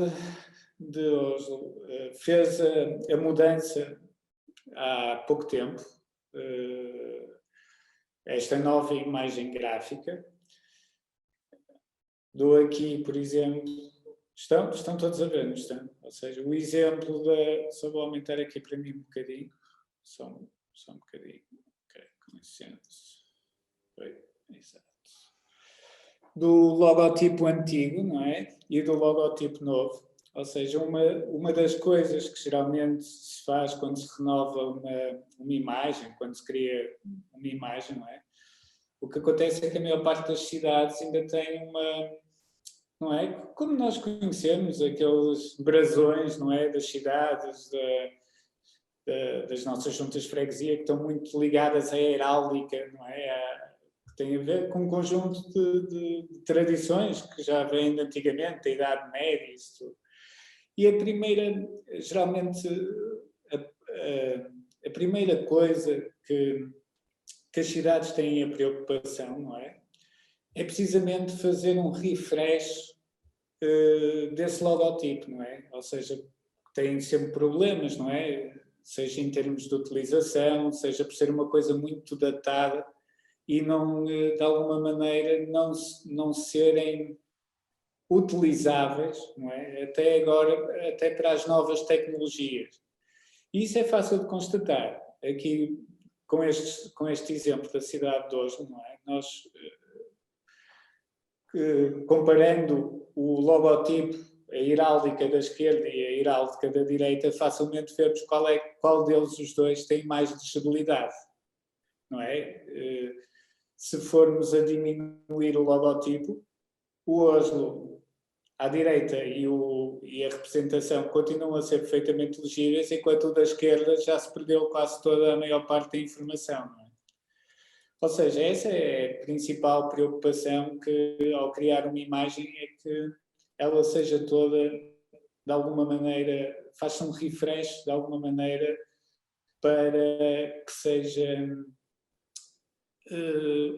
de Oslo fez a mudança há pouco tempo, esta nova imagem gráfica. Dou aqui, por exemplo, estão todos a ver, não estão? Ou seja, o exemplo só vou aumentar aqui para mim um bocadinho, só um bocadinho, ok, com licença. Exato. Do logotipo antigo, não é? E do logotipo novo. Ou seja, uma das coisas que geralmente se faz quando se renova uma imagem, quando se cria uma imagem, não é? O que acontece é que a maior parte das cidades ainda tem não é? Como nós conhecemos, aqueles brasões, não é? Das cidades, das nossas juntas de freguesia, que estão muito ligadas à heráldica, não é? Tem a ver com um conjunto de tradições que já vêm de antigamente, da Idade Média, isso tudo. E geralmente, a primeira coisa que as cidades têm a preocupação, não é? É precisamente fazer um refresh desse logotipo, não é? Ou seja, têm sempre problemas, não é? Seja em termos de utilização, seja por ser uma coisa muito datada, e não, de alguma maneira não serem utilizáveis, não é? Até agora, até para as novas tecnologias. E isso é fácil de constatar. Aqui, com este exemplo da cidade de Oslo, não é? Nós, comparando o logotipo, a heráldica da esquerda e a heráldica da direita, facilmente vemos qual deles os dois tem mais legibilidade, não é? Se formos a diminuir o logotipo, o Oslo à direita e a representação continuam a ser perfeitamente legíveis, enquanto o da esquerda já se perdeu quase toda a maior parte da informação. Não é? Ou seja, essa é a principal preocupação que, ao criar uma imagem, é que ela seja toda, de alguma maneira, faça um refresh, de alguma maneira, para que seja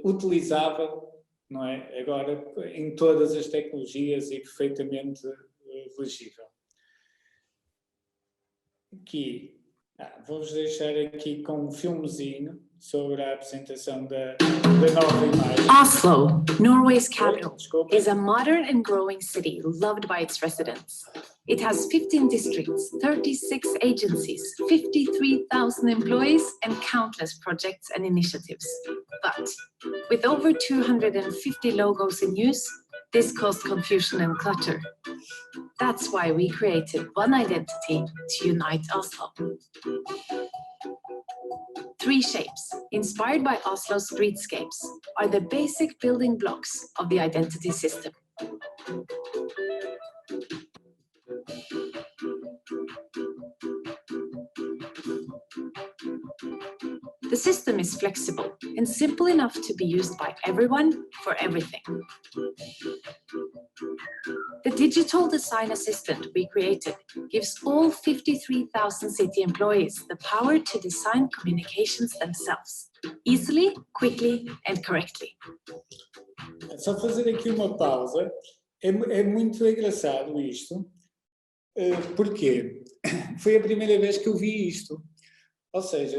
utilizável, não é? Agora, em todas as tecnologias e perfeitamente legível. Aqui, vou-vos deixar aqui com um filmezinho sobre a apresentação da nova imagem. Oslo, Norway's capital, is a modern and growing city loved by its residents. It has 15 districts, 36 agencies, 53,000 employees, and countless projects and initiatives. But with over 250 logos in use, this caused confusion and clutter. That's why we created one identity to unite Oslo. Three shapes, inspired by Oslo streetscapes, are the basic building blocks of the identity system. The system is flexible and simple enough to be used by everyone for everything. The digital design assistant we created gives all 53,000 city employees the power to design communications themselves, easily, quickly, and correctly. Só fazer aqui uma pausa. É muito engraçado isto. Porquê? Foi a primeira vez que eu vi isto. Ou seja,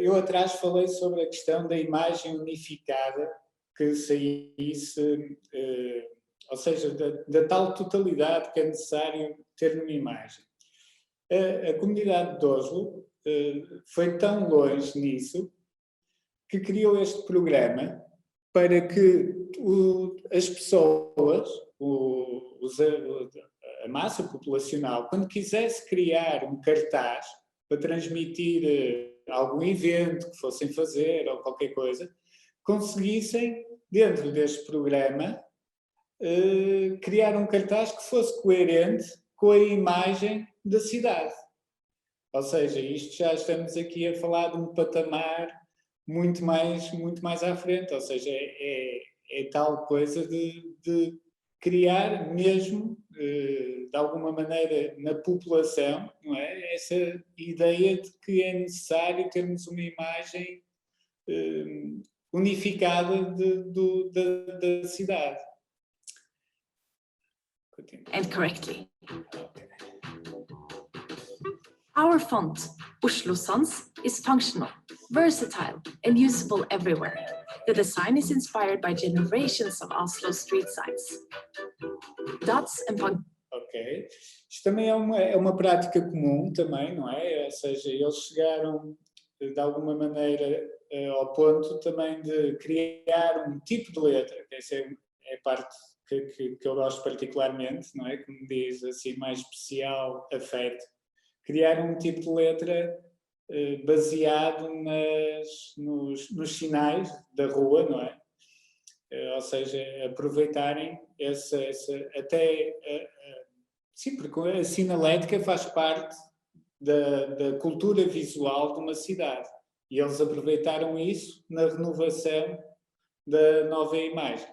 eu atrás falei sobre a questão da imagem unificada que saísse, ou seja, da tal totalidade que é necessário ter numa imagem. A comunidade de Oslo foi tão longe nisso que criou este programa para que as pessoas, a massa populacional, quando quisesse criar um cartaz para transmitir algum evento que fossem fazer ou qualquer coisa, conseguissem, dentro deste programa, criar um cartaz que fosse coerente com a imagem da cidade. Ou seja, isto já estamos aqui a falar de um patamar muito mais à frente, ou seja, é tal coisa de criar mesmo, de alguma maneira, na população, não é? Essa ideia de que é necessário termos uma imagem unificada da cidade. And correctly. Our font, Oslo Sans, is functional, versatile, and usable everywhere. The design is inspired by generations of Oslo street signs. Dots and Ok. Isto também é uma prática comum também, não é? Ou seja, eles chegaram de alguma maneira ao ponto também de criar um tipo de letra, que essa é a parte que eu gosto particularmente, não é? Que me diz assim mais especial afeto. Criar um tipo de letra baseado nos sinais da rua, não é? Ou seja, aproveitarem sim, porque a sinalética faz parte da cultura visual de uma cidade. E eles aproveitaram isso na renovação da nova imagem.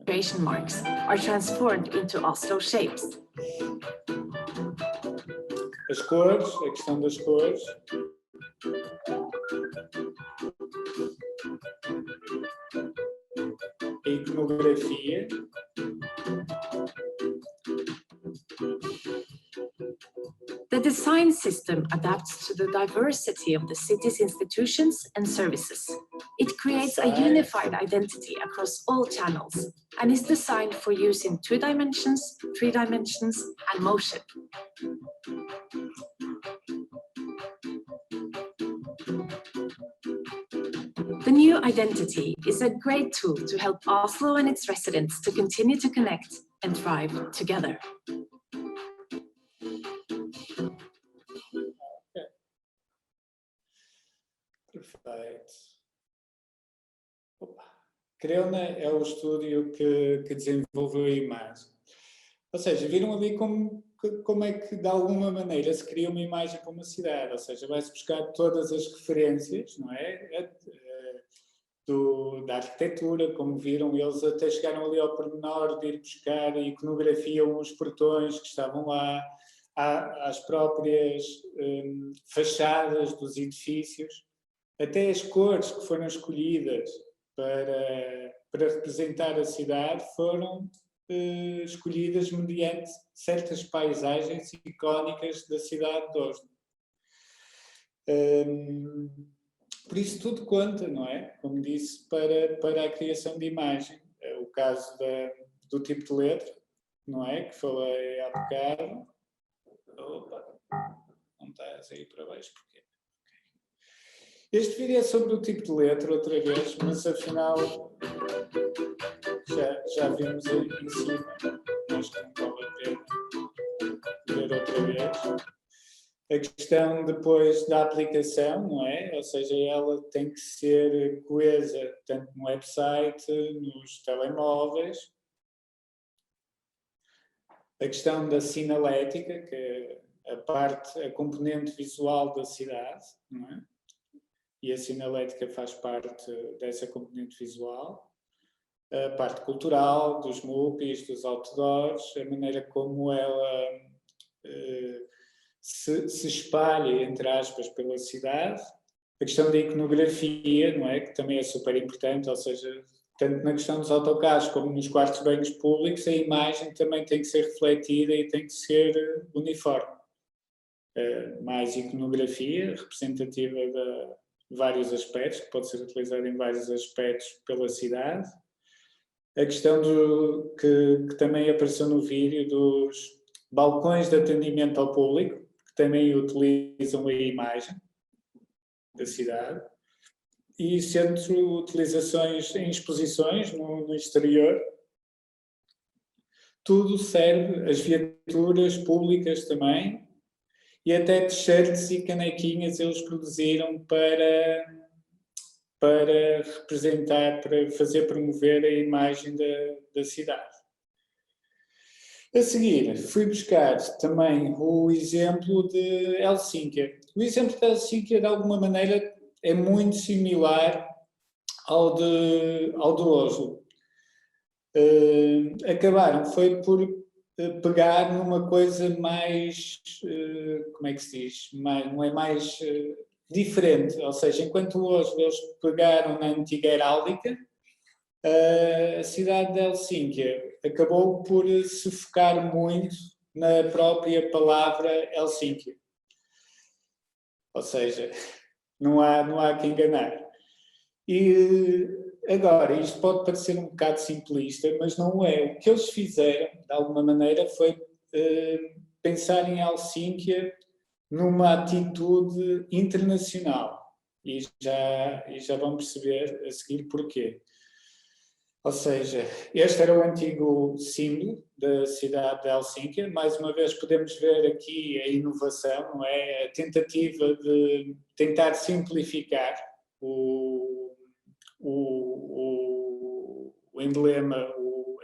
punctuation marks are transformed into Oslo shapes. As cores, a questão das cores. A iconografia. The design system adapts to the diversity of the city's institutions and services. It creates a unified identity across all channels and is designed for use in 2 dimensions, 3 dimensions, and motion. The new identity is a great tool to help Oslo and its residents to continue to connect and thrive together. Perfeito. Creuna é o estúdio que desenvolveu a imagem. Ou seja, viram ali como é que, de alguma maneira, se cria uma imagem para uma cidade. Ou seja, vai-se buscar todas as referências, não é? Da arquitetura, como viram, eles até chegaram ali ao pormenor de ir buscar a iconografia, os portões que estavam lá, às próprias fachadas dos edifícios, até as cores que foram escolhidas para representar a cidade foram escolhidas mediante certas paisagens icónicas da cidade de Oslo. Por isso tudo conta, não é? Como disse, para a criação de imagem. É o caso do tipo de letra, não é? Que falei há bocado. Opa, não estás aí para baixo, porquê? Este vídeo é sobre o tipo de letra outra vez, mas afinal já vimos aí em cima. Acho que não vale a pena ver outra vez. A questão depois da aplicação, não é? Ou seja, ela tem que ser coesa tanto no website, nos telemóveis. A questão da sinalética, que é a componente visual da cidade, não é? E a sinalética faz parte dessa componente visual. A parte cultural, dos MUPIs, dos outdoors, a maneira como ela se espalha, entre aspas, pela cidade. A questão da iconografia, não é? Que também é super importante, ou seja, tanto na questão dos autocarros como nos quartos de banhos públicos, a imagem também tem que ser refletida e tem que ser uniforme. Mais iconografia, representativa de vários aspectos, que pode ser utilizada em vários aspectos pela cidade. A questão que também apareceu no vídeo dos balcões de atendimento ao público, que também utilizam a imagem da cidade. E centro utilizações em exposições no exterior. Tudo serve, as viaturas públicas também, e até t-shirts e canequinhas eles produziram para representar, para fazer promover a imagem da cidade. A seguir, fui buscar também o exemplo de Helsínquia. O exemplo de Helsínquia, de alguma maneira, é muito similar ao de Oslo. Acabaram, foi por pegar numa coisa mais, como é que se diz? Não é mais diferente, ou seja, enquanto Oslo eles pegaram na antiga heráldica, a cidade de Helsínquia acabou por se focar muito na própria palavra Helsínquia. Ou seja, não há que enganar. E agora, isto pode parecer um bocado simplista, mas não é. O que eles fizeram, de alguma maneira, foi pensar em Helsínquia numa atitude internacional. E já vão perceber a seguir porquê. Ou seja, este era o antigo símbolo da cidade de Helsínquia. Mais uma vez podemos ver aqui a inovação, não é? A tentativa de tentar simplificar o emblema,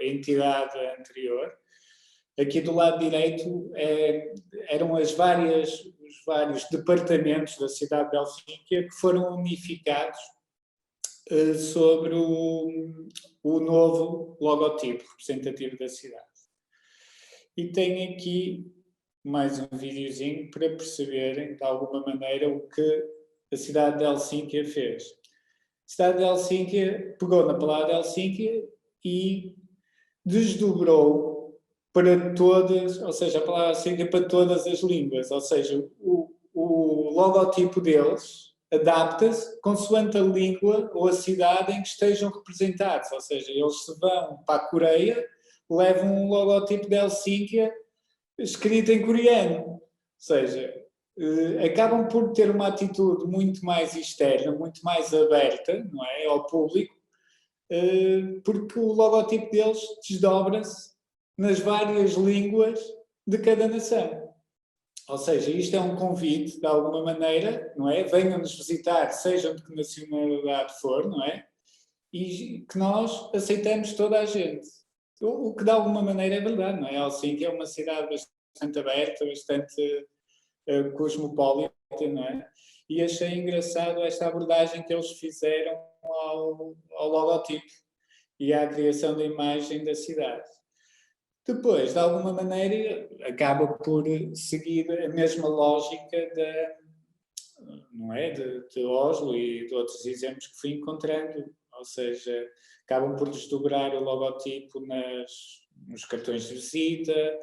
a entidade anterior. Aqui do lado direito eram os vários departamentos da cidade de Helsínquia que foram unificados sobre o novo logotipo representativo da cidade. E tenho aqui mais um videozinho para perceberem, de alguma maneira, o que a cidade de Helsínquia fez. A cidade de Helsínquia pegou na palavra Helsínquia e desdobrou para todas, ou seja, a palavra Helsínquia para todas as línguas, ou seja, o logotipo deles adapta-se consoante a língua ou a cidade em que estejam representados, ou seja, eles se vão para a Coreia, levam um logotipo de Helsínquia escrito em coreano, ou seja, acabam por ter uma atitude muito mais externa, muito mais aberta, não é, ao público, porque o logotipo deles desdobra-se nas várias línguas de cada nação. Ou seja, isto é um convite, de alguma maneira, não é? Venham-nos visitar, sejam de que nacionalidade for, não é? E que nós aceitamos toda a gente. O que de alguma maneira é verdade, não é? Helsínquia é uma cidade bastante aberta, bastante cosmopolita, não é? E achei engraçado esta abordagem que eles fizeram ao logotipo e à criação da imagem da cidade. Depois, de alguma maneira, acaba por seguir a mesma lógica não é? de Oslo e de outros exemplos que fui encontrando. Ou seja, acabam por desdobrar o logotipo nos cartões de visita,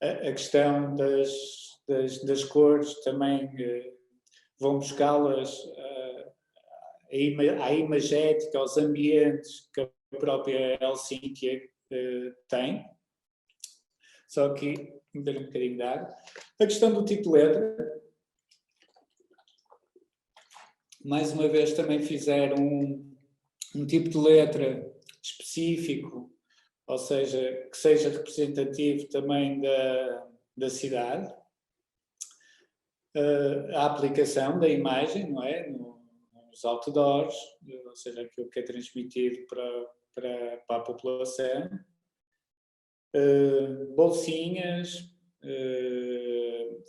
a questão das cores também vão buscá-las à imagética, aos ambientes que a própria Helsínquia tem. Só que, meter um bocadinho de água. A questão do tipo de letra. Mais uma vez também fizeram um tipo de letra específico, ou seja, que seja representativo também da cidade. a aplicação da imagem, não é? Nos outdoors, ou seja, aquilo que é transmitido para a população. Bolsinhas.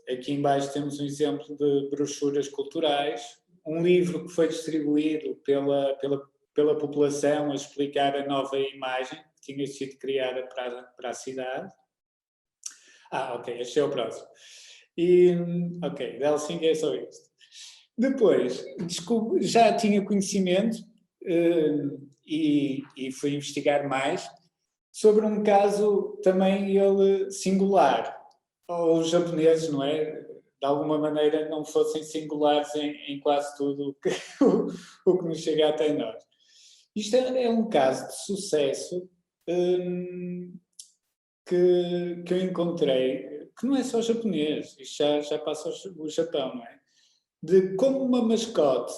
Aqui embaixo temos um exemplo de brochuras culturais. Um livro que foi distribuído pela população a explicar a nova imagem que tinha sido criada para a cidade. Ok, este é o próximo. Ok, de Helsinki é só isto. Depois, já tinha conhecimento e fui investigar mais sobre um caso também ele singular. Os japoneses, não é? De alguma maneira não fossem singulares em quase tudo o que nos chega até nós. Isto é um caso de sucesso que eu encontrei, que não é só japonês, isto já passa o Japão, não é? De como uma mascote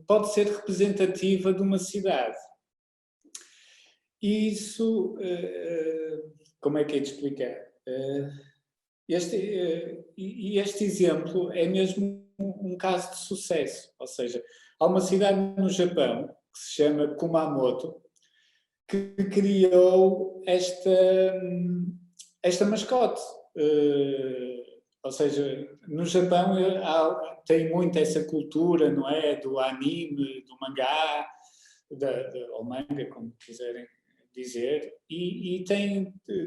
pode ser representativa de uma cidade. E isso, como é que é de explicar? Este exemplo é mesmo um caso de sucesso, ou seja, há uma cidade no Japão que se chama Kumamoto, que criou esta mascote. Ou seja, no Japão tem muito essa cultura, não é? Do anime, do mangá, ou manga, como quiserem dizer, e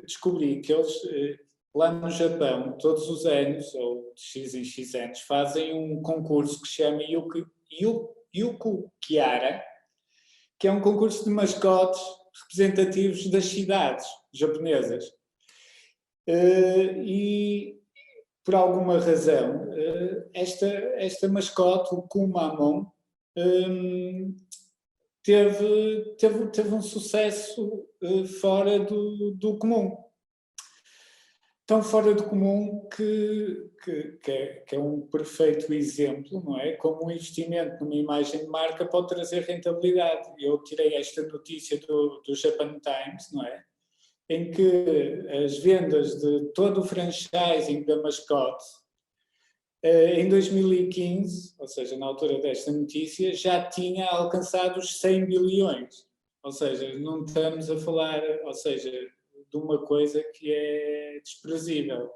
descobri que eles, lá no Japão, todos os anos, ou de X em X anos, fazem um concurso que se chama Yuku Kiara, que é um concurso de mascotes representativos das cidades japonesas. E, por alguma razão, esta mascote, o Kumamon, teve um sucesso fora do comum. Tão fora do comum que é um perfeito exemplo, não é? Como um investimento numa imagem de marca pode trazer rentabilidade. Eu tirei esta notícia do Japan Times, não é? Em que as vendas de todo o franchising da mascote em 2015, ou seja, na altura desta notícia, já tinha alcançado os 100 bilhões. Ou seja, não estamos a falar, ou seja, de uma coisa que é desprezível.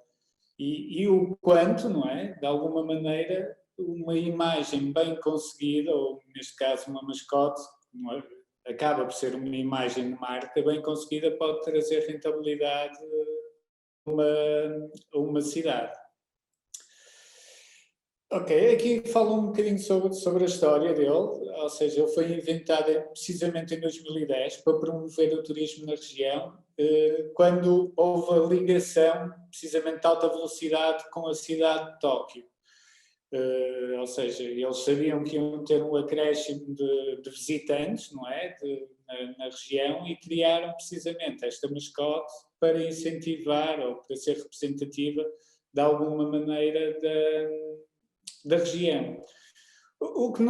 E o quanto, não é? De alguma maneira, uma imagem bem conseguida, ou neste caso uma mascote, não é? Acaba por ser uma imagem de marca bem conseguida, pode trazer rentabilidade a uma cidade. Ok, aqui falo um bocadinho sobre a história dele, ou seja, ele foi inventado precisamente em 2010 para promover o turismo na região, quando houve a ligação precisamente de alta velocidade com a cidade de Tóquio. Ou seja, eles sabiam que iam ter um acréscimo de visitantes, não é? Na região, e criaram precisamente esta mascote para incentivar ou para ser representativa de alguma maneira da região. O que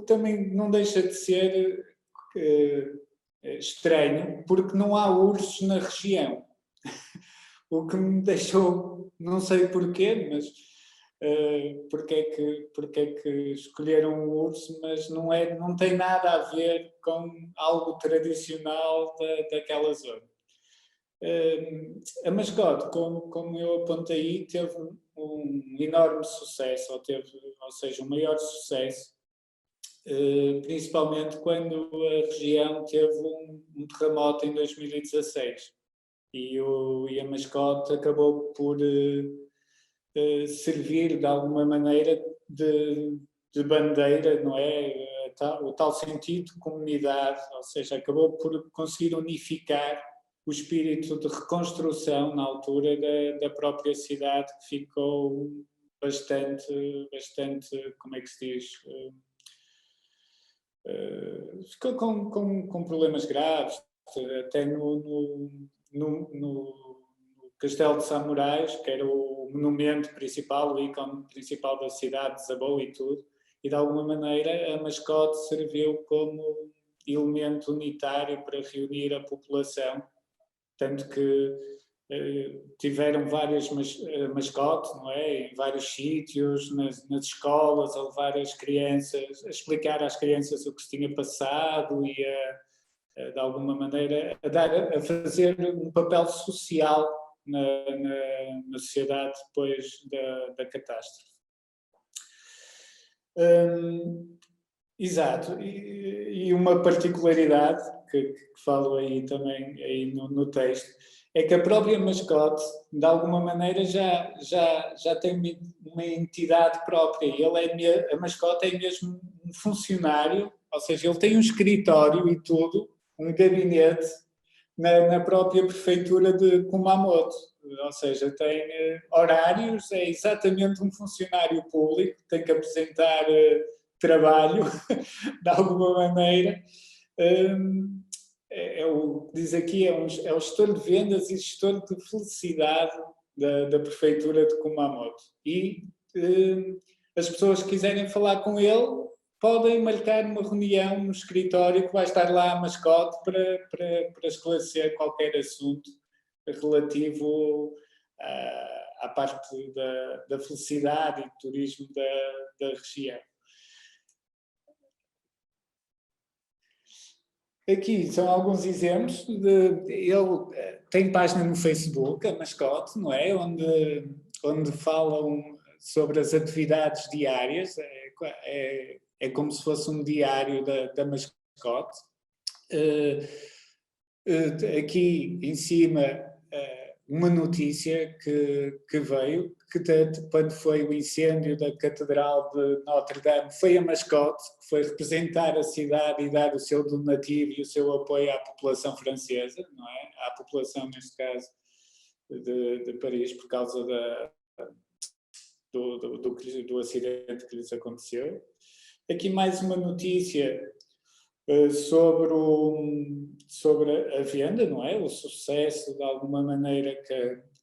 também não deixa de ser estranho, porque não há ursos na região. O que me deixou, não sei porquê, mas porque é que escolheram o urso, mas não tem nada a ver com algo tradicional daquela zona. A mascote, como eu apontei, teve um enorme sucesso, ou seja, um maior sucesso, principalmente quando a região teve um terremoto em 2016 e a mascote acabou por servir de alguma maneira de bandeira, não é? O tal sentido de comunidade, ou seja, acabou por conseguir unificar o espírito de reconstrução na altura da própria cidade, que ficou bastante, como é que se diz? Ficou com problemas graves, até no Castelo de Samurais, que era o monumento principal, o ícone principal da cidade, desabou e tudo, e de alguma maneira a mascote serviu como elemento unitário para reunir a população, tanto que tiveram várias mascotes, não é? Em vários sítios, nas escolas, a levar as crianças, a explicar às crianças o que se tinha passado e de alguma maneira a fazer um papel social na sociedade depois da catástrofe. Exato, e uma particularidade que falo aí também aí no texto, é que a própria mascote, de alguma maneira, já tem uma entidade própria. A mascote é mesmo um funcionário, ou seja, ele tem um escritório e tudo, um gabinete na própria prefeitura de Kumamoto. Ou seja, tem horários, é exatamente um funcionário público, tem que apresentar trabalho, de alguma maneira. Diz aqui, é o gestor de vendas e gestor de felicidade da prefeitura de Kumamoto. E as pessoas que quiserem falar com ele podem marcar uma reunião no escritório que vai estar lá a mascote para esclarecer qualquer assunto relativo à parte da felicidade e do turismo da região. Aqui são alguns exemplos. Ele tem página no Facebook, a mascote, não é? Onde falam sobre as atividades diárias. É como se fosse um diário da mascote. Aqui em cima uma notícia que veio, quando foi o incêndio da Catedral de Notre-Dame, foi a mascote que foi representar a cidade e dar o seu donativo e o seu apoio à população francesa, não é? À população, neste caso, de Paris, por causa do acidente que lhes aconteceu. Aqui mais uma notícia sobre a venda, não é? O sucesso, de alguma maneira,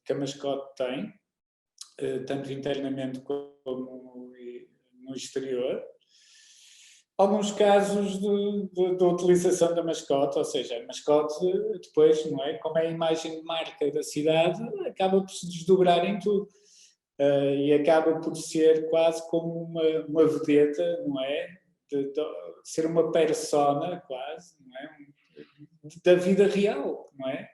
que a mascote tem, tanto internamente como no exterior. Alguns casos de utilização da mascote, ou seja, a mascote depois, não é? Como é a imagem de marca da cidade, acaba por se desdobrar em tudo. E acaba por ser quase como uma vedeta, não é? De ser uma persona quase, não é? Da vida real, não é?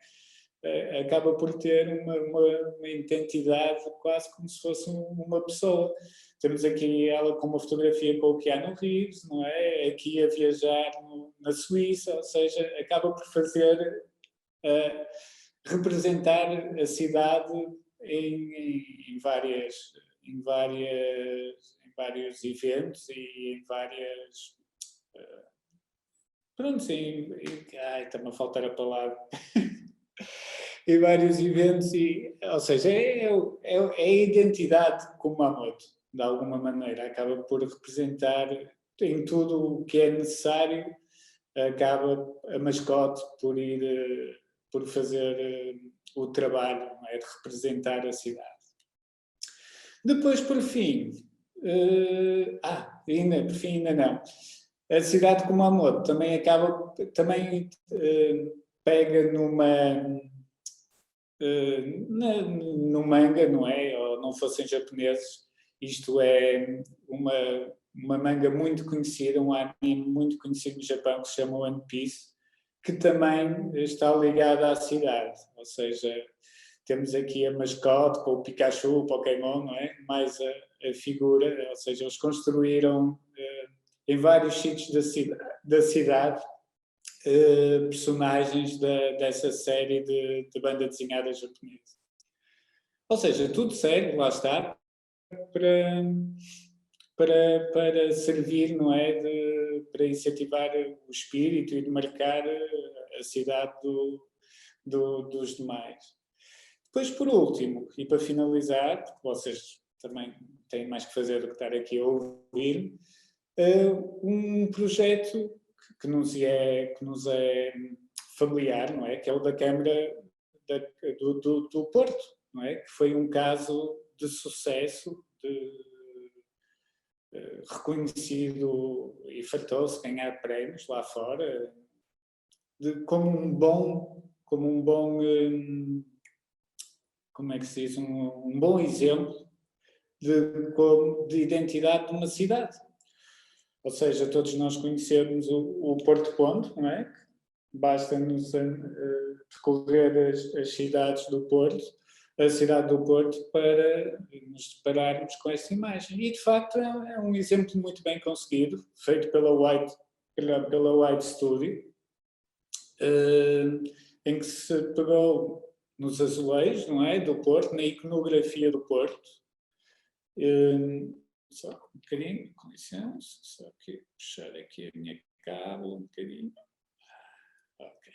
Acaba por ter uma identidade quase como se fosse uma pessoa. Temos aqui ela com uma fotografia com o Keanu Reeves, não é? Aqui a viajar na Suíça, ou seja, acaba por fazer, representar a cidade em vários eventos e em várias... Pronto, sim. Está-me a faltar a palavra. Em vários eventos, ou seja, é a identidade de Kumamoto, de alguma maneira. Acaba por representar em tudo o que é necessário, acaba a mascote por fazer o trabalho, não é? De representar a cidade. Depois, por fim, ainda não. A cidade de Kumamoto também pega no manga, não é? Ou não fossem japoneses, isto é uma manga muito conhecida, um anime muito conhecido no Japão que se chama One Piece, que também está ligada à cidade, ou seja, temos aqui a mascote com o Pikachu, o Pokémon, não é? Mais a figura, ou seja, eles construíram em vários sítios da cidade personagens dessa série de banda desenhada japonesa. Ou seja, tudo serve, lá está, para servir, não é? Para incentivar o espírito e de marcar a cidade dos demais. Depois, por último, e para finalizar, porque vocês também têm mais que fazer do que estar aqui a ouvir, um projeto que nos é familiar, não é? Que é o da Câmara do Porto, não é? Que foi um caso de sucesso, reconhecido e fartou-se ganhar prémios lá fora, como um bom como é que se diz, um bom exemplo de identidade de uma cidade. Ou seja, todos nós conhecemos o Porto Ponto, não é? Basta-nos percorrer as cidades do Porto, a cidade do Porto, para nos depararmos com essa imagem. E, de facto, é um exemplo muito bem conseguido, feito pela White Studio, em que se pegou nos azulejos, não é? Do Porto, na iconografia do Porto. Só um bocadinho, com licença, só que puxar aqui a minha cábula um bocadinho. Ok.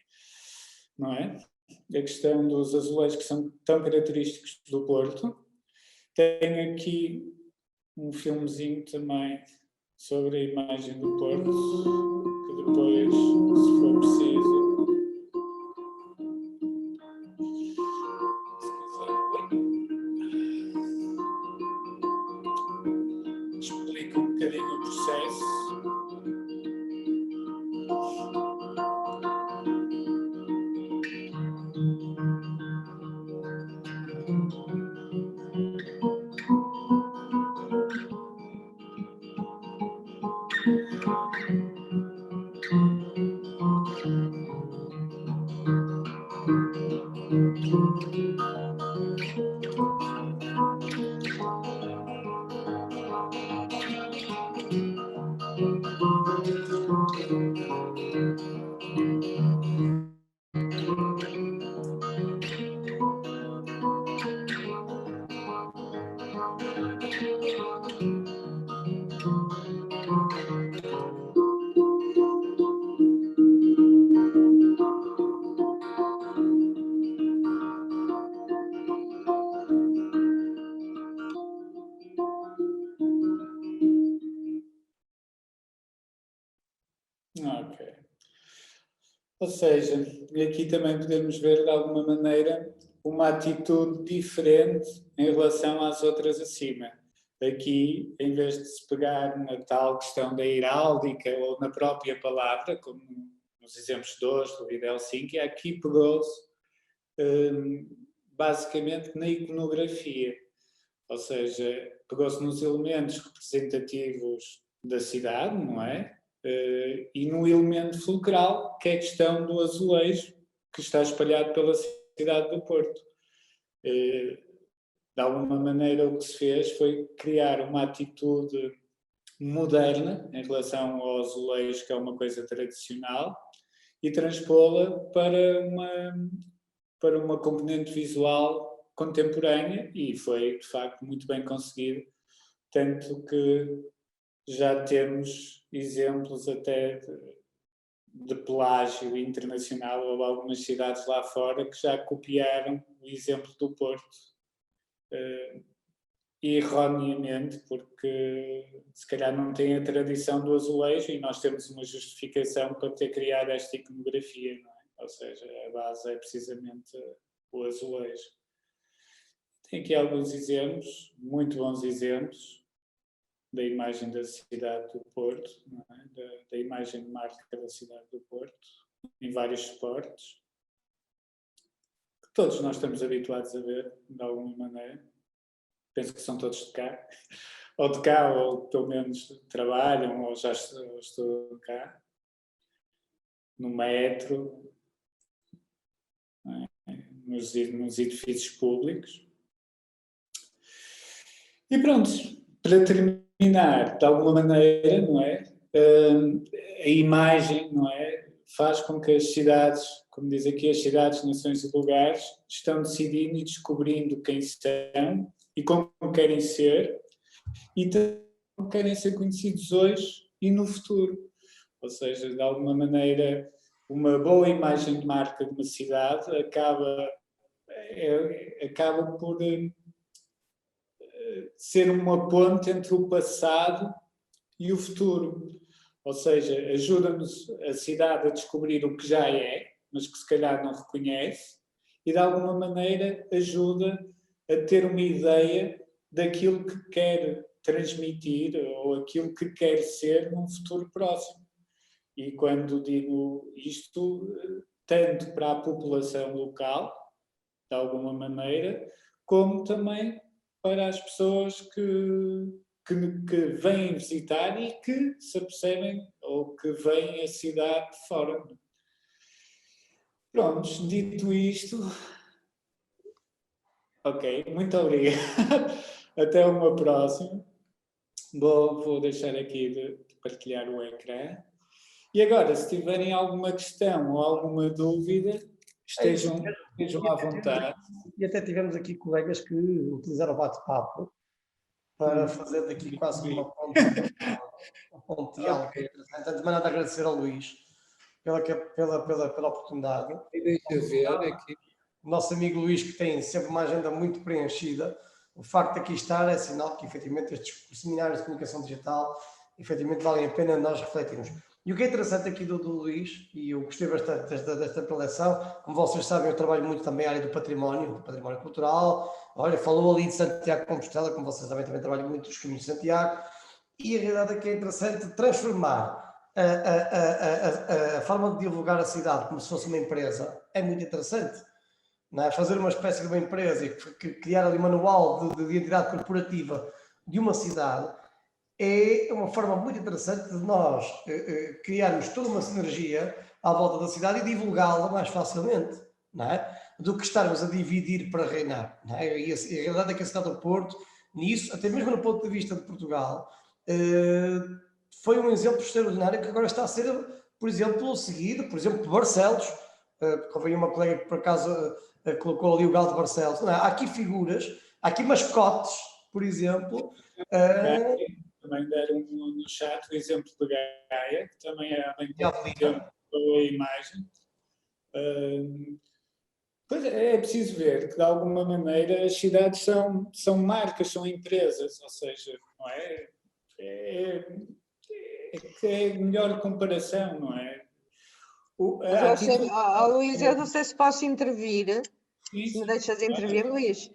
Não é? A questão dos azulejos que são tão característicos do Porto. Tenho aqui um filmezinho também sobre a imagem do Porto, que depois, se for preciso, explica um bocadinho o processo. Ok. Ou seja, aqui também podemos ver de alguma maneira uma atitude diferente em relação às outras acima. Aqui, em vez de se pegar na tal questão da heráldica ou na própria palavra, como nos exemplos de hoje, do Vidal Helsinki, aqui pegou-se basicamente na iconografia. Ou seja, pegou-se nos elementos representativos da cidade, não é? E no elemento fulcral, que é a questão do azulejo, que está espalhado pela cidade do Porto. De alguma maneira, o que se fez foi criar uma atitude moderna em relação ao azulejo, que é uma coisa tradicional, e transpô-la para uma componente visual contemporânea, e foi, de facto, muito bem conseguido, tanto que já temos exemplos até de plágio internacional, ou algumas cidades lá fora que já copiaram o exemplo do Porto, erroneamente, porque se calhar não tem a tradição do azulejo e nós temos uma justificação para ter criado esta iconografia, não é? Ou seja, a base é precisamente o azulejo. Tem aqui alguns exemplos, muito bons exemplos, da imagem da cidade do Porto, não é? da imagem de marca da cidade do Porto, em vários suportes, que todos nós estamos habituados a ver, de alguma maneira. Penso que são todos de cá, ou pelo menos trabalham, ou já estão cá, no metro, é? nos edifícios públicos. E pronto, para terminar, de alguma maneira, não é? A imagem, não é? Faz com que as cidades, como diz aqui, as cidades, nações e lugares estão decidindo e descobrindo quem são e como querem ser, e como querem ser conhecidos hoje e no futuro. Ou seja, de alguma maneira, uma boa imagem de marca de uma cidade acaba por ser uma ponte entre o passado e o futuro. Ou seja, ajuda-nos a cidade a descobrir o que já é, mas que se calhar não reconhece, e de alguma maneira ajuda a ter uma ideia daquilo que quer transmitir ou aquilo que quer ser num futuro próximo. E quando digo isto, tanto para a população local, de alguma maneira, como também para as pessoas que vêm visitar e que se apercebem ou que veem a cidade de fora. Pronto, dito isto, ok, muito obrigado. Até uma próxima. Vou deixar aqui de partilhar o ecrã. E agora, se tiverem alguma questão ou alguma dúvida, estejam à vontade. E até tivemos aqui colegas que utilizaram o bate-papo para fazer daqui quase uma ponte okay. Antes de mais nada agradecer ao Luís pela oportunidade. E deixa eu ver aqui. O nosso amigo Luís, que tem sempre uma agenda muito preenchida, o facto de aqui estar é sinal que efetivamente estes seminários de comunicação digital efetivamente valem a pena nós refletirmos. E o que é interessante aqui do Luís, e eu gostei bastante desta preleção, como vocês sabem, eu trabalho muito também na área do património cultural. Olha, falou ali de Santiago de Compostela, como vocês sabem, também trabalho muito nos caminhos de Santiago, e a realidade é que é interessante transformar a forma de divulgar a cidade como se fosse uma empresa, é muito interessante. Não é? Fazer uma espécie de uma empresa e criar ali um manual de identidade corporativa de uma cidade é uma forma muito interessante de nós criarmos toda uma sinergia à volta da cidade e divulgá-la mais facilmente, não é? Do que estarmos a dividir para reinar. Não é? E a realidade é que a cidade do Porto, nisso, até mesmo no ponto de vista de Portugal, foi um exemplo extraordinário que agora está a ser, por exemplo, seguido, por exemplo, Barcelos, porque houve uma colega que por acaso colocou ali o Galo de Barcelos. Não é? Há aqui figuras, há aqui mascotes, por exemplo. Também deram no chat o exemplo de Gaia, que também é bem exemplo pela imagem. Pois é preciso ver que, de alguma maneira, as cidades são marcas, são empresas, ou seja, não é? É melhor comparação, não é? Luís, eu não sei se posso intervir, se me deixas intervir, Luís.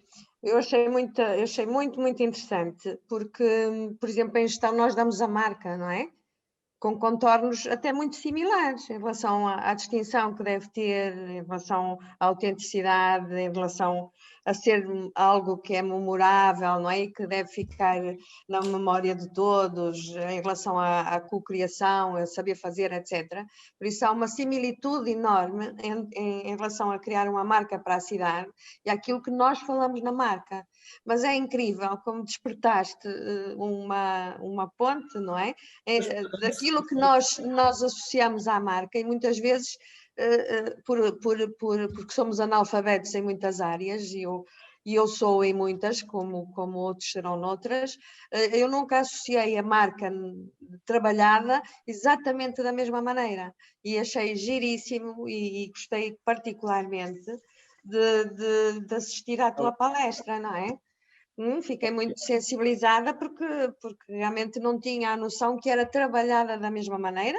Eu achei muito, muito interessante, porque, por exemplo, em gestão nós damos a marca, não é? Com contornos até muito similares em relação à distinção que deve ter, em relação à autenticidade, em relação a ser algo que é memorável, não é? E que deve ficar na memória de todos, em relação à cocriação, a saber fazer, etc. Por isso há uma similitude enorme em relação a criar uma marca para a cidade e aquilo que nós falamos na marca. Mas é incrível como despertaste uma ponte, não é? Daquilo que nós associamos à marca e muitas vezes porque somos analfabetos em muitas áreas e eu sou em muitas, como outros serão noutras, eu nunca associei a marca trabalhada exatamente da mesma maneira e achei giríssimo e gostei particularmente de assistir à tua palestra, não é? Fiquei muito sensibilizada porque realmente não tinha a noção que era trabalhada da mesma maneira,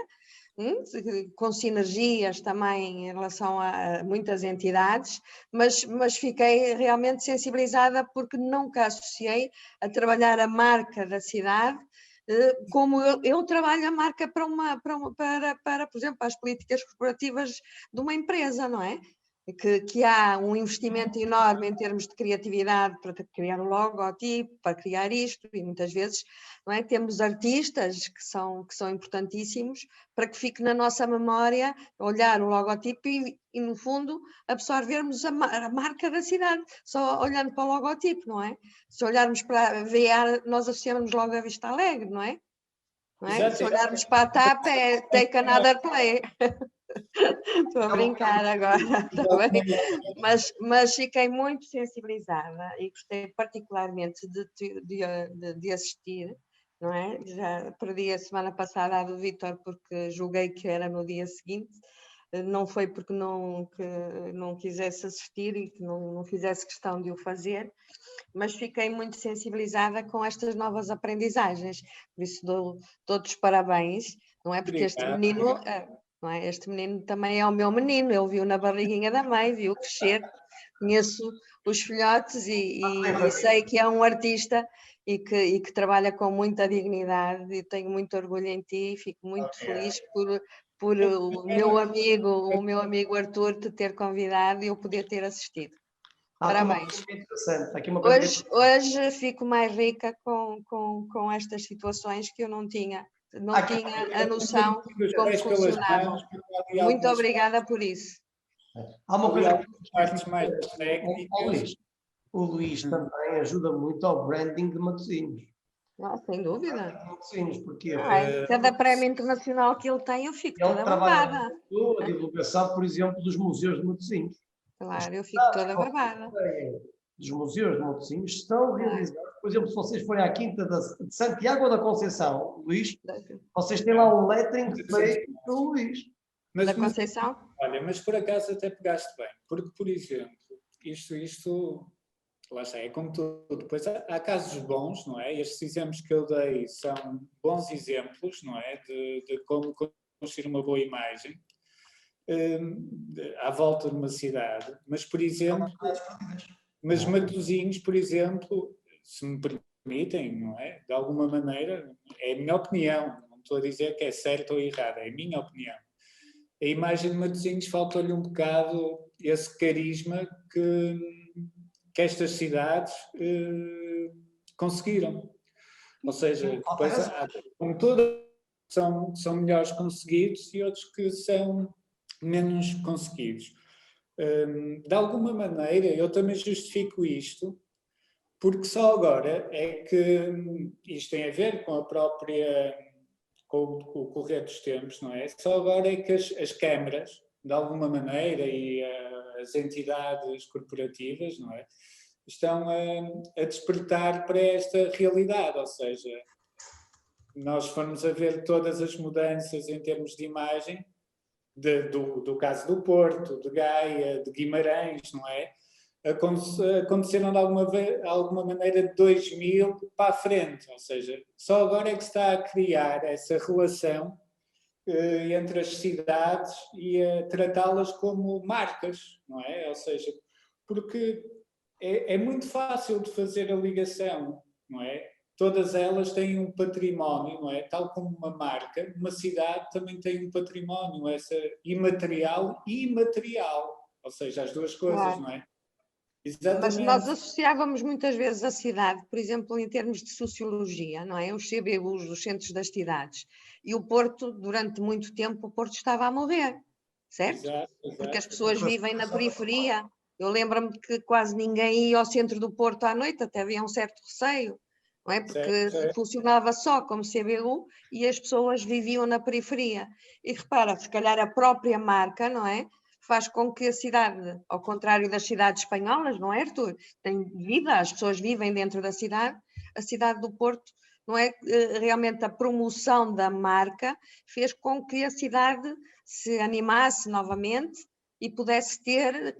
com sinergias também em relação a muitas entidades, mas fiquei realmente sensibilizada porque nunca associei a trabalhar a marca da cidade como eu trabalho a marca para, por exemplo, as políticas corporativas de uma empresa, não é? Que há um investimento enorme em termos de criatividade para criar um logotipo, para criar isto, e muitas vezes não é? Temos artistas que são importantíssimos para que fique na nossa memória olhar o logotipo e no fundo, absorvermos a marca da cidade, só olhando para o logotipo, não é? Se olharmos para a VR, nós associamos logo a Vista Alegre, não é? Não é? Se olharmos para a TAP, é Take Another Play. Estou a brincar agora, tá bem? Mas fiquei muito sensibilizada e gostei particularmente de assistir, não é? Já perdi a semana passada a do Vítor porque julguei que era no dia seguinte, não foi porque não quisesse assistir e que não fizesse questão de o fazer, mas fiquei muito sensibilizada com estas novas aprendizagens, por isso dou-te os parabéns, não é? Porque este menino... Não é? Este menino também é o meu menino, ele viu na barriguinha da mãe, viu crescer, conheço os filhotes e sei que é um artista e que trabalha com muita dignidade e tenho muito orgulho em ti e fico muito feliz por o meu amigo Arthur te ter convidado e eu poder ter assistido. Parabéns. Interessante. Aqui uma coisa Hoje fico mais rica com estas situações que eu não tinha a noção como funcionavam. Muito obrigada por isso. Há uma coisa partes mais técnicas. O Luís também ajuda muito ao branding de Matosinhos. Sem dúvida. Matosinhos, porque cada prémio internacional que ele tem, eu fico toda babada. babada. A divulgação, por exemplo, dos museus de Matosinhos. Claro, eu fico toda babada. Dos museus de Matosinhos estão realizados. Por exemplo, se vocês forem à Quinta de Santiago da Conceição, Luís, vocês têm lá um lettering feito pelo Luís. Da Conceição? Olha, mas por acaso até pegaste bem, porque, por exemplo, isto lá está, é como tudo. Depois há casos bons, não é? Estes exemplos que eu dei são bons exemplos, não é? De como construir uma boa imagem à volta de uma cidade. Mas, por exemplo, Matosinhos, por exemplo, se me permitem, não é? De alguma maneira, é a minha opinião, não estou a dizer que é certo ou errado, é a minha opinião. A imagem de Matosinhos falta-lhe um bocado esse carisma que estas cidades conseguiram. Ou seja, depois como todas são melhores conseguidos e outros que são menos conseguidos. De alguma maneira, eu também justifico isto, porque só agora é que isto tem a ver com a própria... com o correr dos tempos, não é? Só agora é que as câmaras, de alguma maneira, e as entidades corporativas, não é? Estão a despertar para esta realidade, ou seja, nós formos a ver todas as mudanças em termos de imagem, do caso do Porto, de Gaia, de Guimarães, não é? Aconteceram de alguma maneira de 2000 para a frente, ou seja, só agora é que se está a criar essa relação entre as cidades e a tratá-las como marcas, não é? Ou seja, porque é muito fácil de fazer a ligação, não é? Todas elas têm um património, não é? Tal como uma marca, uma cidade também tem um património, essa imaterial e imaterial, ou seja, as duas coisas, claro. Não é? Exatamente. Mas nós associávamos muitas vezes a cidade, por exemplo, em termos de sociologia, não é? Os CBUs, os centros das cidades. E o Porto, durante muito tempo, o Porto estava a morrer, certo? Exato. Porque as pessoas vivem na periferia. Eu lembro-me que quase ninguém ia ao centro do Porto à noite, até havia um certo receio, não é? Porque funcionava só como CBU e as pessoas viviam na periferia. E repara, se calhar a própria marca, não é? Faz com que a cidade, ao contrário das cidades espanholas, não é, Artur? Tem vida, as pessoas vivem dentro da cidade. A cidade do Porto, não é? Realmente a promoção da marca fez com que a cidade se animasse novamente e pudesse ter,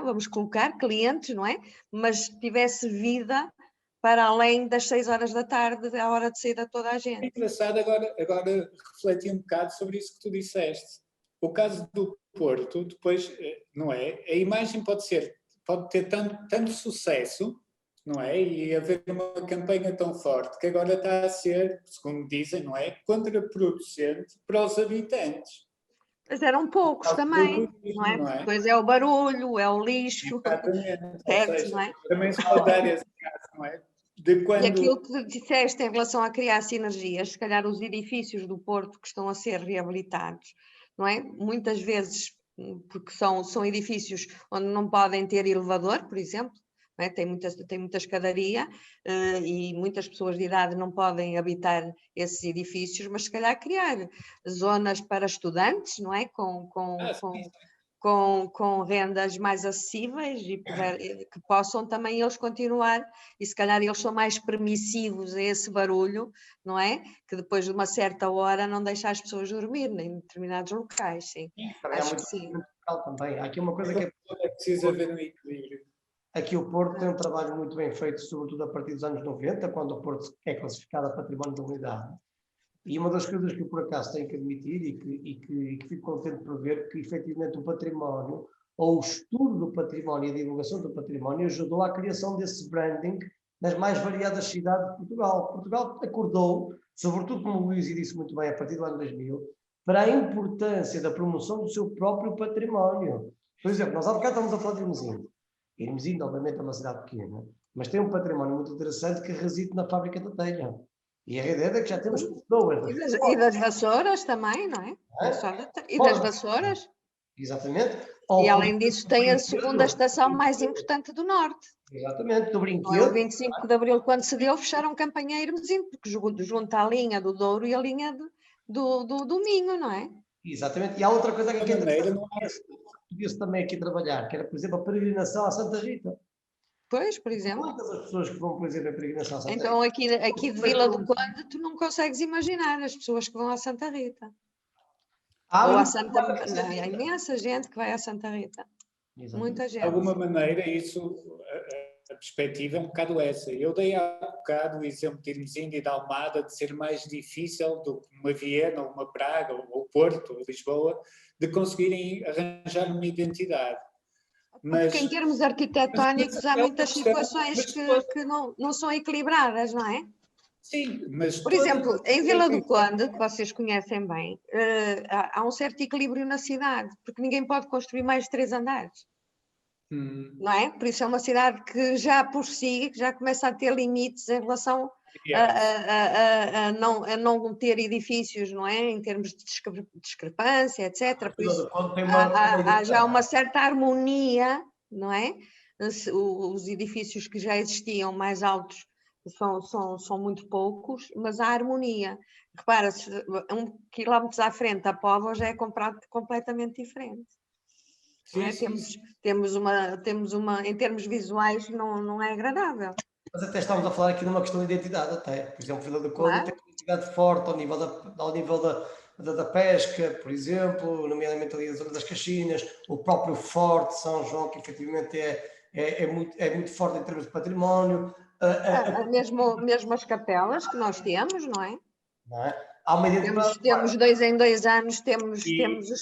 vamos colocar, clientes, não é? Mas tivesse vida para além das 6 horas da tarde, a hora de saída de toda a gente. É engraçado agora refletir um bocado sobre isso que tu disseste. O caso do Porto, depois, não é? A imagem pode ter tanto sucesso, não é? E haver uma campanha tão forte que agora está a ser, segundo dizem, não é? Contraproducente para os habitantes. Mas eram poucos também, não é? Não é? Depois é o barulho, é o lixo, certo, não é? Também se pode dar esse caso, não é? E aquilo que disseste em relação a criar sinergias, se calhar os edifícios do Porto que estão a ser reabilitados, não é? Muitas vezes, porque são edifícios onde não podem ter elevador, por exemplo, não é? Tem muita escadaria e muitas pessoas de idade não podem habitar esses edifícios, mas se calhar criar zonas para estudantes, não é? Com rendas mais acessíveis e que possam também eles continuar, e se calhar eles são mais permissivos a esse barulho, não é? Que depois de uma certa hora não deixa as pessoas dormir em determinados locais, sim. Acho que sim. Também. Há aqui uma coisa que é preciso haver um equilíbrio. Aqui o Porto tem um trabalho muito bem feito, sobretudo a partir dos anos 90, quando o Porto é classificado a património da humanidade. E uma das coisas que eu, por acaso, tenho que admitir e que fico contente por ver que, efetivamente, o património, ou o estudo do património e a divulgação do património, ajudou à criação desse branding nas mais variadas cidades de Portugal. Portugal acordou, sobretudo, como o Luís disse muito bem, a partir do ano 2000, para a importância da promoção do seu próprio património. Por exemplo, nós há bocado estamos a falar de Matosinhos. Irmezinho, obviamente, é uma cidade pequena, mas tem um património muito interessante que reside na fábrica da telha. E a realidade é que já temos pessoas. E das vassouras também, não é? Não só e das vassouras. Exatamente. E além disso tem a segunda estação mais importante do Norte. Exatamente, do Não é? brinquedo. O 25 de Abril, quando se deu, fecharam Campanha Hermesinho, porque junta a linha do Douro e a linha do Minho, não é? Exatamente. E há outra coisa que aqui não há... devia-se também aqui trabalhar, que era, por exemplo, a peregrinação à Santa Rita. Pois, por exemplo. Quantas as pessoas que vão, por exemplo, a peregrinação à Santa Rita? Então, aqui de Vila do Conde, tu não consegues imaginar as pessoas que vão à Santa Rita. Ou à Santa... Há imensa gente que vai à Santa Rita. Exatamente. Muita gente. De alguma maneira, a perspectiva é um bocado essa. Eu dei há bocado o exemplo de Irmezinho e de Almada de ser mais difícil do que uma Viena, ou uma Praga, ou Porto, ou Lisboa, de conseguirem arranjar uma identidade. Mas, porque em termos arquitetónicos há muitas situações que não são equilibradas, não é? Sim, mas... Por exemplo, em Vila do Conde, que vocês conhecem bem, há um certo equilíbrio na cidade, porque ninguém pode construir mais de 3 andares. Não é? Por isso é uma cidade que já por si, já começa a ter limites em relação a não ter edifícios, não é? Em termos de discrepância, etc. Por isso há já uma certa harmonia, não é? Os edifícios que já existiam mais altos são muito poucos, mas há harmonia. Repara-se, 1 quilómetro à frente a Póvoa já é completamente diferente. Sim, é? Temos uma, em termos visuais, não é agradável. Mas até estamos a falar aqui de uma questão de identidade, até. Por exemplo, Vila do Conde tem uma identidade forte ao nível da pesca, por exemplo, nomeadamente ali a zona das Caxinas, o próprio Forte São João, que efetivamente é muito forte em termos de património. Mesmo as capelas que nós temos, não é? Não é? Há uma identidade temos 2 em 2 anos, temos os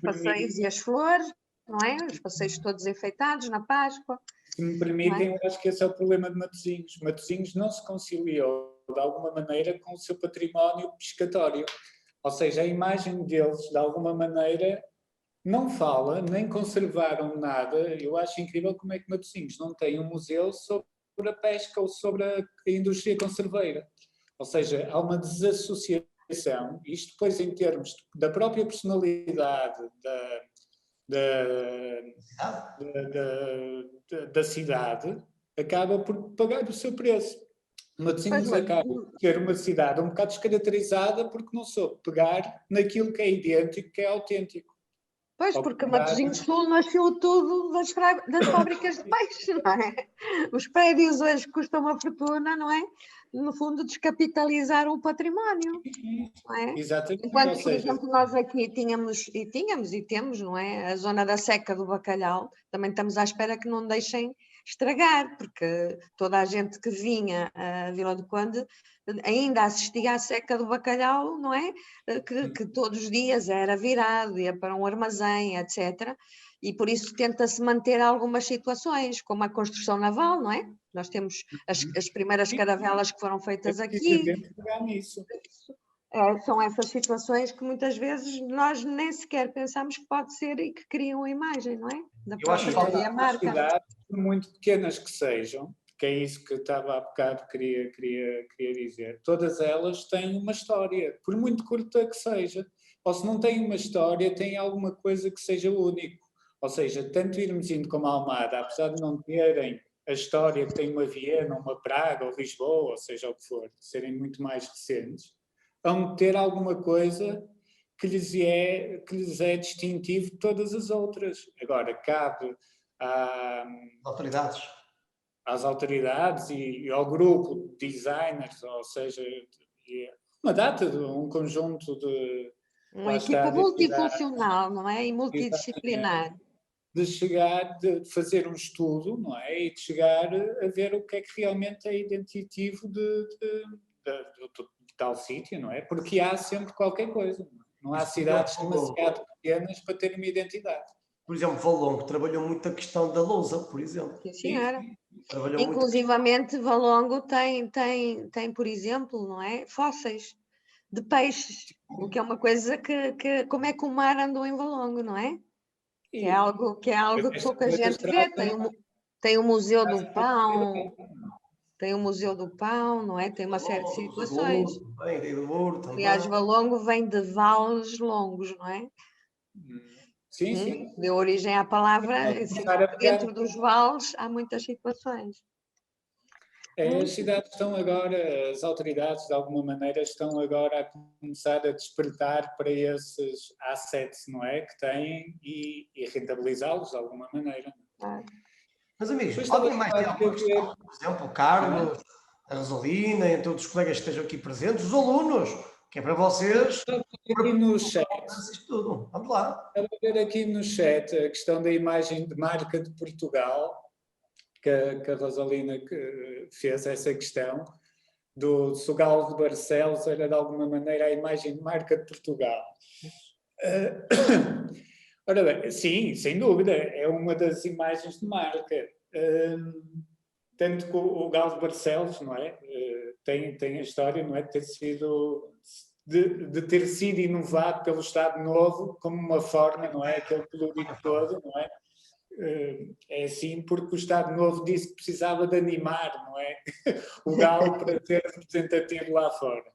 passeios e as flores, não é? Os passeios todos enfeitados na Páscoa. Se me permitem, eu acho que esse é o problema de Matosinhos. Matosinhos não se conciliou, de alguma maneira, com o seu património pescatório. Ou seja, a imagem deles, de alguma maneira, não fala, nem conservaram nada. Eu acho incrível como é que Matosinhos não tem um museu sobre a pesca ou sobre a indústria conserveira. Ou seja, há uma desassociação, isto depois em termos da própria personalidade da cidade, acaba por pagar o seu preço. Matosinhos acaba por ter uma cidade um bocado descaracterizada porque não soube pegar naquilo que é idêntico, que é autêntico. Pois, porque Matosinhos Sul nasceu tudo das fábricas de peixe, não é? Os prédios hoje custam uma fortuna, não é? No fundo, descapitalizaram o património, não é? Exatamente. Enquanto, por exemplo, nós aqui tínhamos e temos, não é? A zona da seca do bacalhau, também estamos à espera que não deixem estragar, porque toda a gente que vinha a Vila do Conde ainda assistia à seca do bacalhau, não é? Que todos os dias era virado, ia para um armazém, etc. E por isso tenta-se manter algumas situações, como a construção naval, não é? Nós temos as primeiras caravelas que foram feitas aqui. São essas situações que muitas vezes nós nem sequer pensamos que pode ser e que criam a imagem, não é? Da própria marca. Por muito pequenas que sejam, que é isso que estava há bocado queria dizer, todas elas têm uma história, por muito curta que seja. Ou se não têm uma história, têm alguma coisa que seja único. Ou seja, tanto Irmezinho como a Almada, apesar de não terem a história que tem uma Viena, uma Praga ou Lisboa, ou seja o que for, serem muito mais recentes, vão ter alguma coisa que lhes é distintivo de todas as outras. Agora, cabe às autoridades e ao grupo de designers, ou seja, um conjunto de... Uma equipa multifuncional, não é? E multidisciplinar. De fazer um estudo, não é? E de chegar a ver o que é que realmente é identitativo de tal sítio, não é? Porque há sempre qualquer coisa. Não há cidades demasiado pequenas para ter uma identidade. Por exemplo, Valongo trabalhou muito a questão da lousa, por exemplo. Sim, senhora. Inclusivamente, Valongo tem, por exemplo, não é? Fósseis de peixes, o que é uma coisa que como é que o mar andou em Valongo, não é? Que é algo que pouca gente vê. Tem o Museu do Pão, não é? Tem uma série de situações. Aliás, Valongo vem de vales longos, não é? Sim, sim. Deu origem à palavra, assim, dentro dos vales há muitas situações. As cidades estão agora, as autoridades de alguma maneira estão agora a começar a despertar para esses assets, não é? Que têm e rentabilizá-los de alguma maneira. Mas amigos, alguém mais tem alguma questão? Por exemplo, o Carlos, a Rosalina, entre outros colegas que estejam aqui presentes, os alunos, que é para vocês. Aqui no chat. Tudo. Vamos lá. Estava a ver aqui no chat a questão da imagem de marca de Portugal, que a Rosalina fez essa questão, do Sugal de Barcelos, era de alguma maneira a imagem de marca de Portugal. Ora bem, sim, sem dúvida, é uma das imagens de marca. Tanto que o Gal de Barcelos, não é? Tem a história, não é? De ter sido inovado pelo Estado Novo como uma forma, não é? Aquele colorido todo, não é? É assim porque o Estado Novo disse que precisava de animar, não é? O galo para ser representativo lá fora.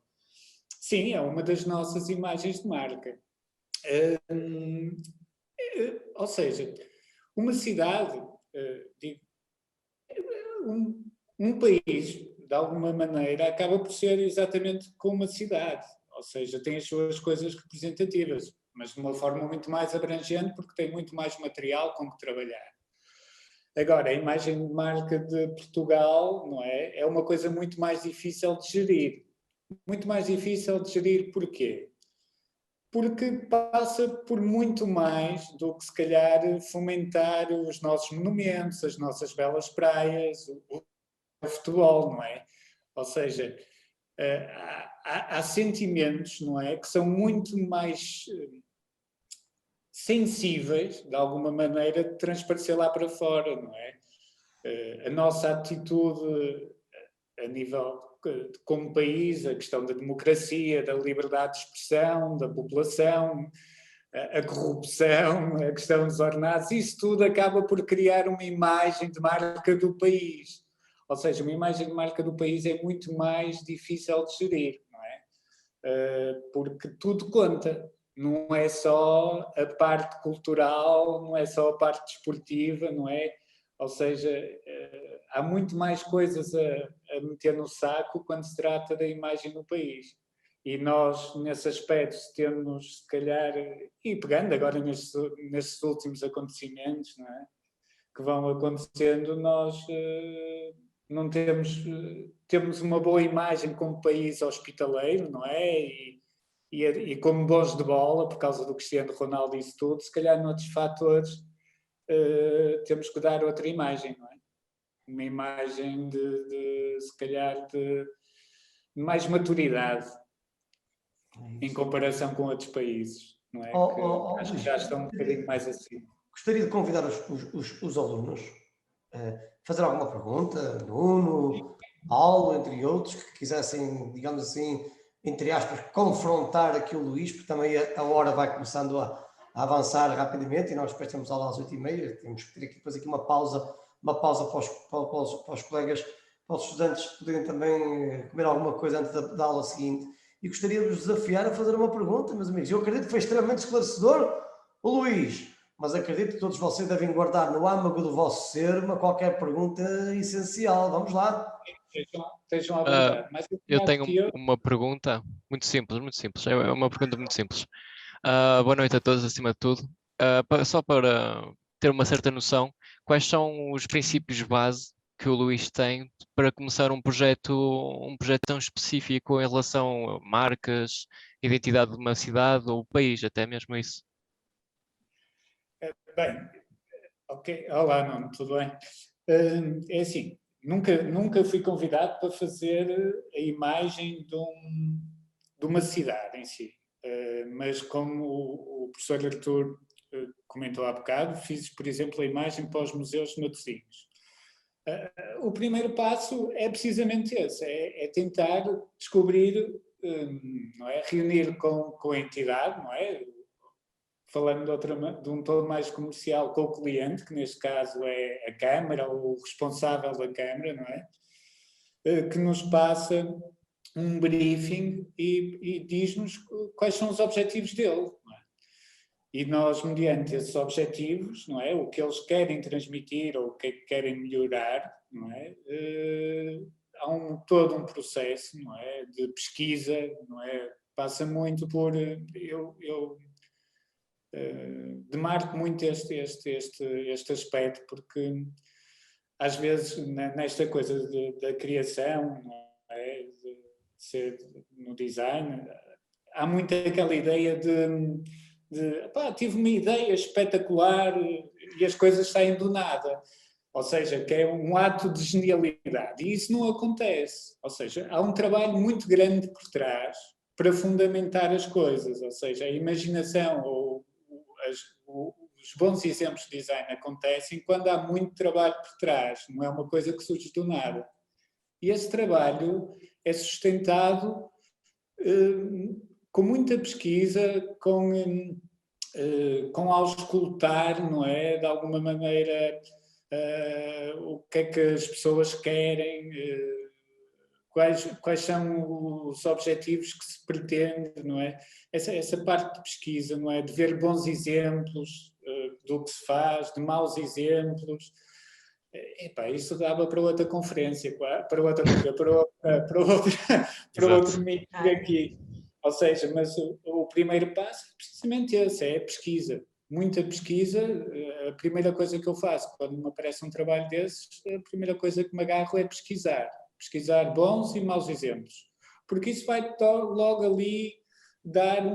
Sim, é uma das nossas imagens de marca. Ou seja, uma cidade, um país, de alguma maneira, acaba por ser exatamente como uma cidade. Ou seja, tem as suas coisas representativas, mas de uma forma muito mais abrangente, porque tem muito mais material com que trabalhar. Agora, a imagem de marca de Portugal, não é? É uma coisa muito mais difícil de gerir. Muito mais difícil de gerir porquê? Porque passa por muito mais do que, se calhar, fomentar os nossos monumentos, as nossas belas praias, o futebol, não é? Ou seja, há sentimentos, não é? Que são muito mais sensíveis, de alguma maneira, de transparecer lá para fora, não é? A nossa atitude a nível como país, a questão da democracia, da liberdade de expressão, da população, a corrupção, a questão dos ordenados, isso tudo acaba por criar uma imagem de marca do país. Ou seja, uma imagem de marca do país é muito mais difícil de gerir, não é? Porque tudo conta. Não é só a parte cultural, não é só a parte desportiva, não é? Ou seja, há muito mais coisas a meter no saco quando se trata da imagem do país. E nós, nesse aspecto, temos, se calhar, e pegando agora nestes últimos acontecimentos, não é? Que vão acontecendo, nós não temos uma boa imagem como país hospitaleiro, não é? E como bons de bola, por causa do Cristiano Ronaldo e isso tudo, se calhar noutros fatores temos que dar outra imagem, não é? Uma imagem se calhar, de mais maturidade em comparação com outros países, não é? Que acho que já estão um bocadinho mais acima. Gostaria de convidar os alunos a fazer alguma pergunta, Nuno, Paulo, entre outros, que quisessem, digamos assim, entre aspas, confrontar aqui o Luís, porque também a hora vai começando a avançar rapidamente e nós depois temos aula às 8h30, temos que ter aqui depois aqui uma pausa para os colegas, para os estudantes poderem também comer alguma coisa antes da aula seguinte. E gostaria de vos desafiar a fazer uma pergunta, meus amigos. Eu acredito que foi extremamente esclarecedor, o Luís, mas acredito que todos vocês devem guardar no âmago do vosso ser qualquer pergunta essencial. Vamos lá. Estejam à vontade. Eu tenho uma pergunta muito simples, muito simples. É uma pergunta muito simples. Boa noite a todos, acima de tudo. Só para ter uma certa noção, quais são os princípios base que o Luís tem para começar um projeto tão específico em relação a marcas, identidade de uma cidade ou país, até mesmo isso? Bem, ok. Olá, Nuno, tudo bem? É assim, nunca fui convidado para fazer a imagem de uma cidade em si. Mas como o professor Artur comentou há bocado, fiz, por exemplo, a imagem para os museus matosinhos. O primeiro passo é precisamente esse, é tentar descobrir, não é? Reunir com a entidade, não é? falando de um tom mais comercial com o cliente, que neste caso é a Câmara, ou o responsável da Câmara, não é? Que nos passa um briefing e diz-nos quais são os objetivos dele, não é? E nós, mediante esses objetivos, não é? O que eles querem transmitir ou o que querem melhorar, não é? Há todo um processo, não é? De pesquisa, não é? Passa muito por... Eu demarco muito este aspecto, porque às vezes nesta coisa da criação, não é? De ser no design, há muito aquela ideia tive uma ideia espetacular e as coisas saem do nada. Ou seja, que é um ato de genialidade. E isso não acontece. Ou seja, há um trabalho muito grande por trás para fundamentar as coisas. Ou seja, a imaginação ou os bons exemplos de design acontecem quando há muito trabalho por trás. Não é uma coisa que surge do nada. E esse trabalho é sustentado com muita pesquisa, com auscultar, não é? De alguma maneira, o que é que as pessoas querem, quais são os objetivos que se pretende, não é? Essa parte de pesquisa, não é? De ver bons exemplos do que se faz, de maus exemplos. Isso dava para outra conferência, para outro meeting aqui. Ou seja, mas o primeiro passo é precisamente esse, é a pesquisa. Muita pesquisa. A primeira coisa que eu faço quando me aparece um trabalho desses, a primeira coisa que me agarro é pesquisar. Pesquisar bons e maus exemplos. Porque isso vai logo ali dar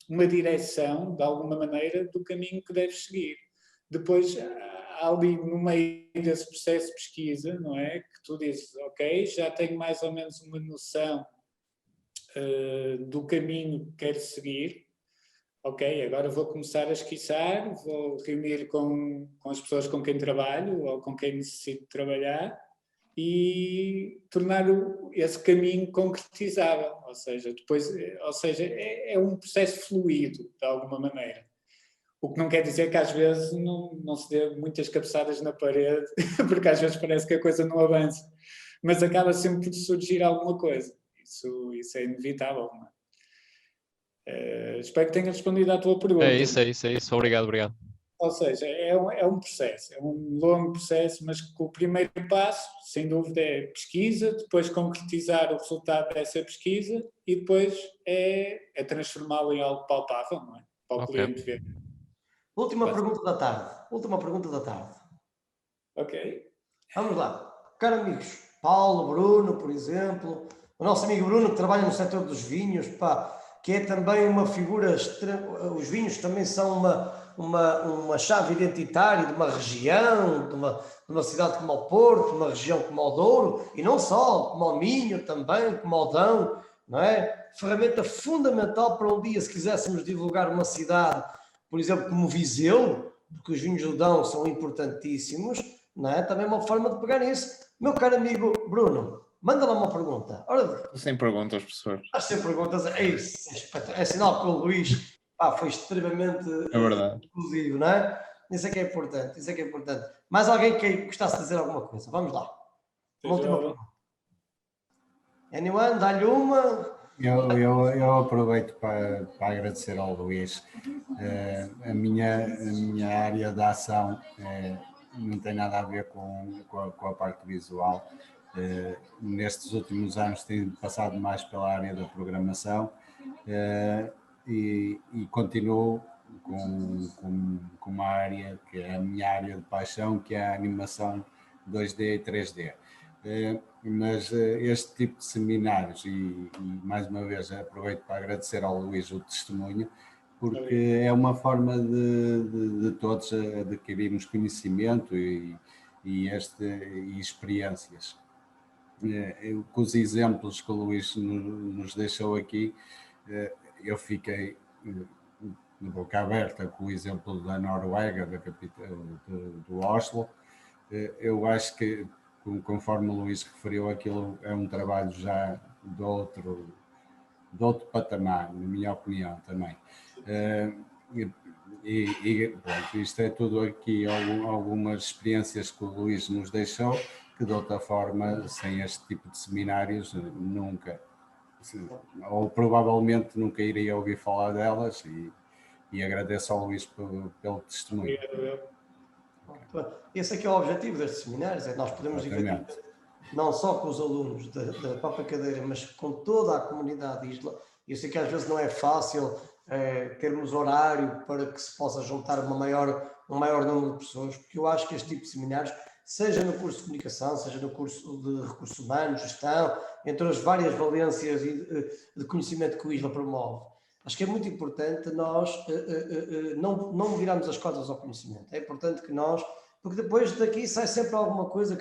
uma direção, de alguma maneira, do caminho que deves seguir. Depois, ali no meio desse processo de pesquisa, não é? Que tu dizes, ok, já tenho mais ou menos uma noção do caminho que quero seguir. Ok, agora vou começar a esquiçar, vou reunir com as pessoas com quem trabalho ou com quem necessito trabalhar e tornar esse caminho concretizável. Ou seja, é um processo fluido, de alguma maneira. O que não quer dizer que às vezes não se dê muitas cabeçadas na parede, porque às vezes parece que a coisa não avança. Mas acaba sempre por surgir alguma coisa. Isso é inevitável, não é? Espero que tenha respondido à tua pergunta. É isso. Obrigado. Ou seja, é um processo, é um longo processo, mas que o primeiro passo, sem dúvida, é pesquisa, depois concretizar o resultado dessa pesquisa e depois é transformá-lo em algo palpável, não é? Para o cliente ver. Última pergunta da tarde. Ok. Vamos lá. Caros amigos, Paulo, Bruno, por exemplo, o nosso amigo Bruno que trabalha no setor dos vinhos, que é também uma figura, os vinhos também são uma chave identitária de uma região, de uma cidade como o Porto, de uma região como o Douro, e não só, como o Minho também, como o Dão, não é? Ferramenta fundamental para um dia, se quiséssemos divulgar uma cidade, por exemplo, como Viseu, porque os vinhos do Dão são importantíssimos, não é? Também uma forma de pegar nisso. Meu caro amigo Bruno, manda lá uma pergunta. Sem perguntas, professor. Sem perguntas, é isso. É sinal que o Luís foi extremamente inclusivo, não é? Isso é que é importante. Mais alguém que gostasse de dizer alguma coisa? Vamos lá. Uma última pergunta. Anyone, dá-lhe uma. Eu aproveito para agradecer ao Luís. A minha área de ação não tem nada a ver com a parte visual. Nestes últimos anos tenho passado mais pela área da programação e continuo com uma área que é a minha área de paixão, que é a animação 2D e 3D. Mas este tipo de seminários, e mais uma vez aproveito para agradecer ao Luís o testemunho, porque é uma forma de todos adquirirmos conhecimento e experiências. Com os exemplos que o Luís nos deixou aqui, eu fiquei de boca aberta com o exemplo da Noruega, da capital do Oslo. Eu acho que, conforme o Luís referiu, aquilo é um trabalho já de outro patamar, na minha opinião também. Pronto, isto é tudo aqui, algumas experiências que o Luís nos deixou, que de outra forma, sem este tipo de seminários, nunca, ou provavelmente nunca iria ouvir falar delas, e agradeço ao Luís pelo testemunho. Esse aqui é o objetivo destes seminários, é nós podemos dividir não só com os alunos da própria cadeira, mas com toda a comunidade ISLA. Eu sei que às vezes não é fácil termos horário para que se possa juntar um maior número de pessoas, porque eu acho que este tipo de seminários, seja no curso de comunicação, seja no curso de recursos humanos, gestão, entre as várias valências de conhecimento que o ISLA promove, acho que é muito importante nós não virarmos as costas ao conhecimento. É importante que nós, porque depois daqui sai sempre alguma coisa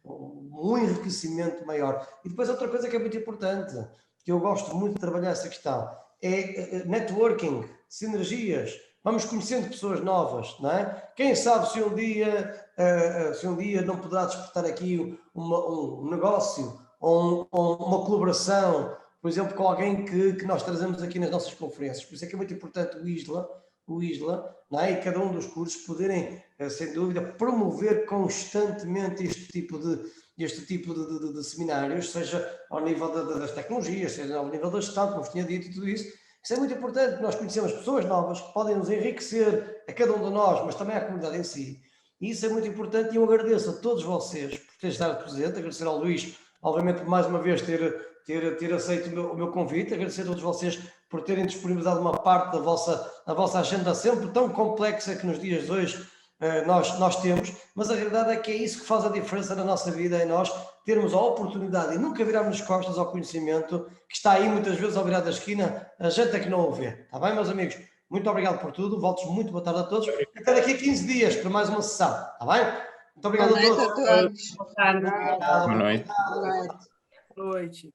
um enriquecimento maior. E depois outra coisa que é muito importante, que eu gosto muito de trabalhar essa questão, é networking, sinergias. Vamos conhecendo pessoas novas, não é? Quem sabe se um dia não poderá despertar aqui um negócio ou uma colaboração, por exemplo, com alguém que nós trazemos aqui nas nossas conferências. Por isso é que é muito importante o ISLA, não é? E cada um dos cursos poderem, sem dúvida, promover constantemente este tipo de seminários, seja ao nível das tecnologias, seja ao nível da gestão, como vos tinha dito, e tudo isso. Isso é muito importante, nós conhecemos pessoas novas que podem nos enriquecer a cada um de nós, mas também à comunidade em si. E isso é muito importante, e eu agradeço a todos vocês por terem estado presentes, agradecer ao Luís, obviamente, por mais uma vez ter aceito o meu convite, agradecer a todos vocês por terem disponibilizado uma parte da vossa agenda sempre tão complexa que nos dias de hoje nós temos, mas a verdade é que é isso que faz a diferença na nossa vida, é nós termos a oportunidade e nunca virarmos as costas ao conhecimento que está aí muitas vezes ao virar da esquina, a gente é que não o vê. Está bem, meus amigos? Muito obrigado por tudo, votos muito boa tarde a todos, até daqui a 15 dias para mais uma sessão, está bem? Muito obrigado a todos. Boa noite a todos. Boa noite. Boa noite. Boa noite.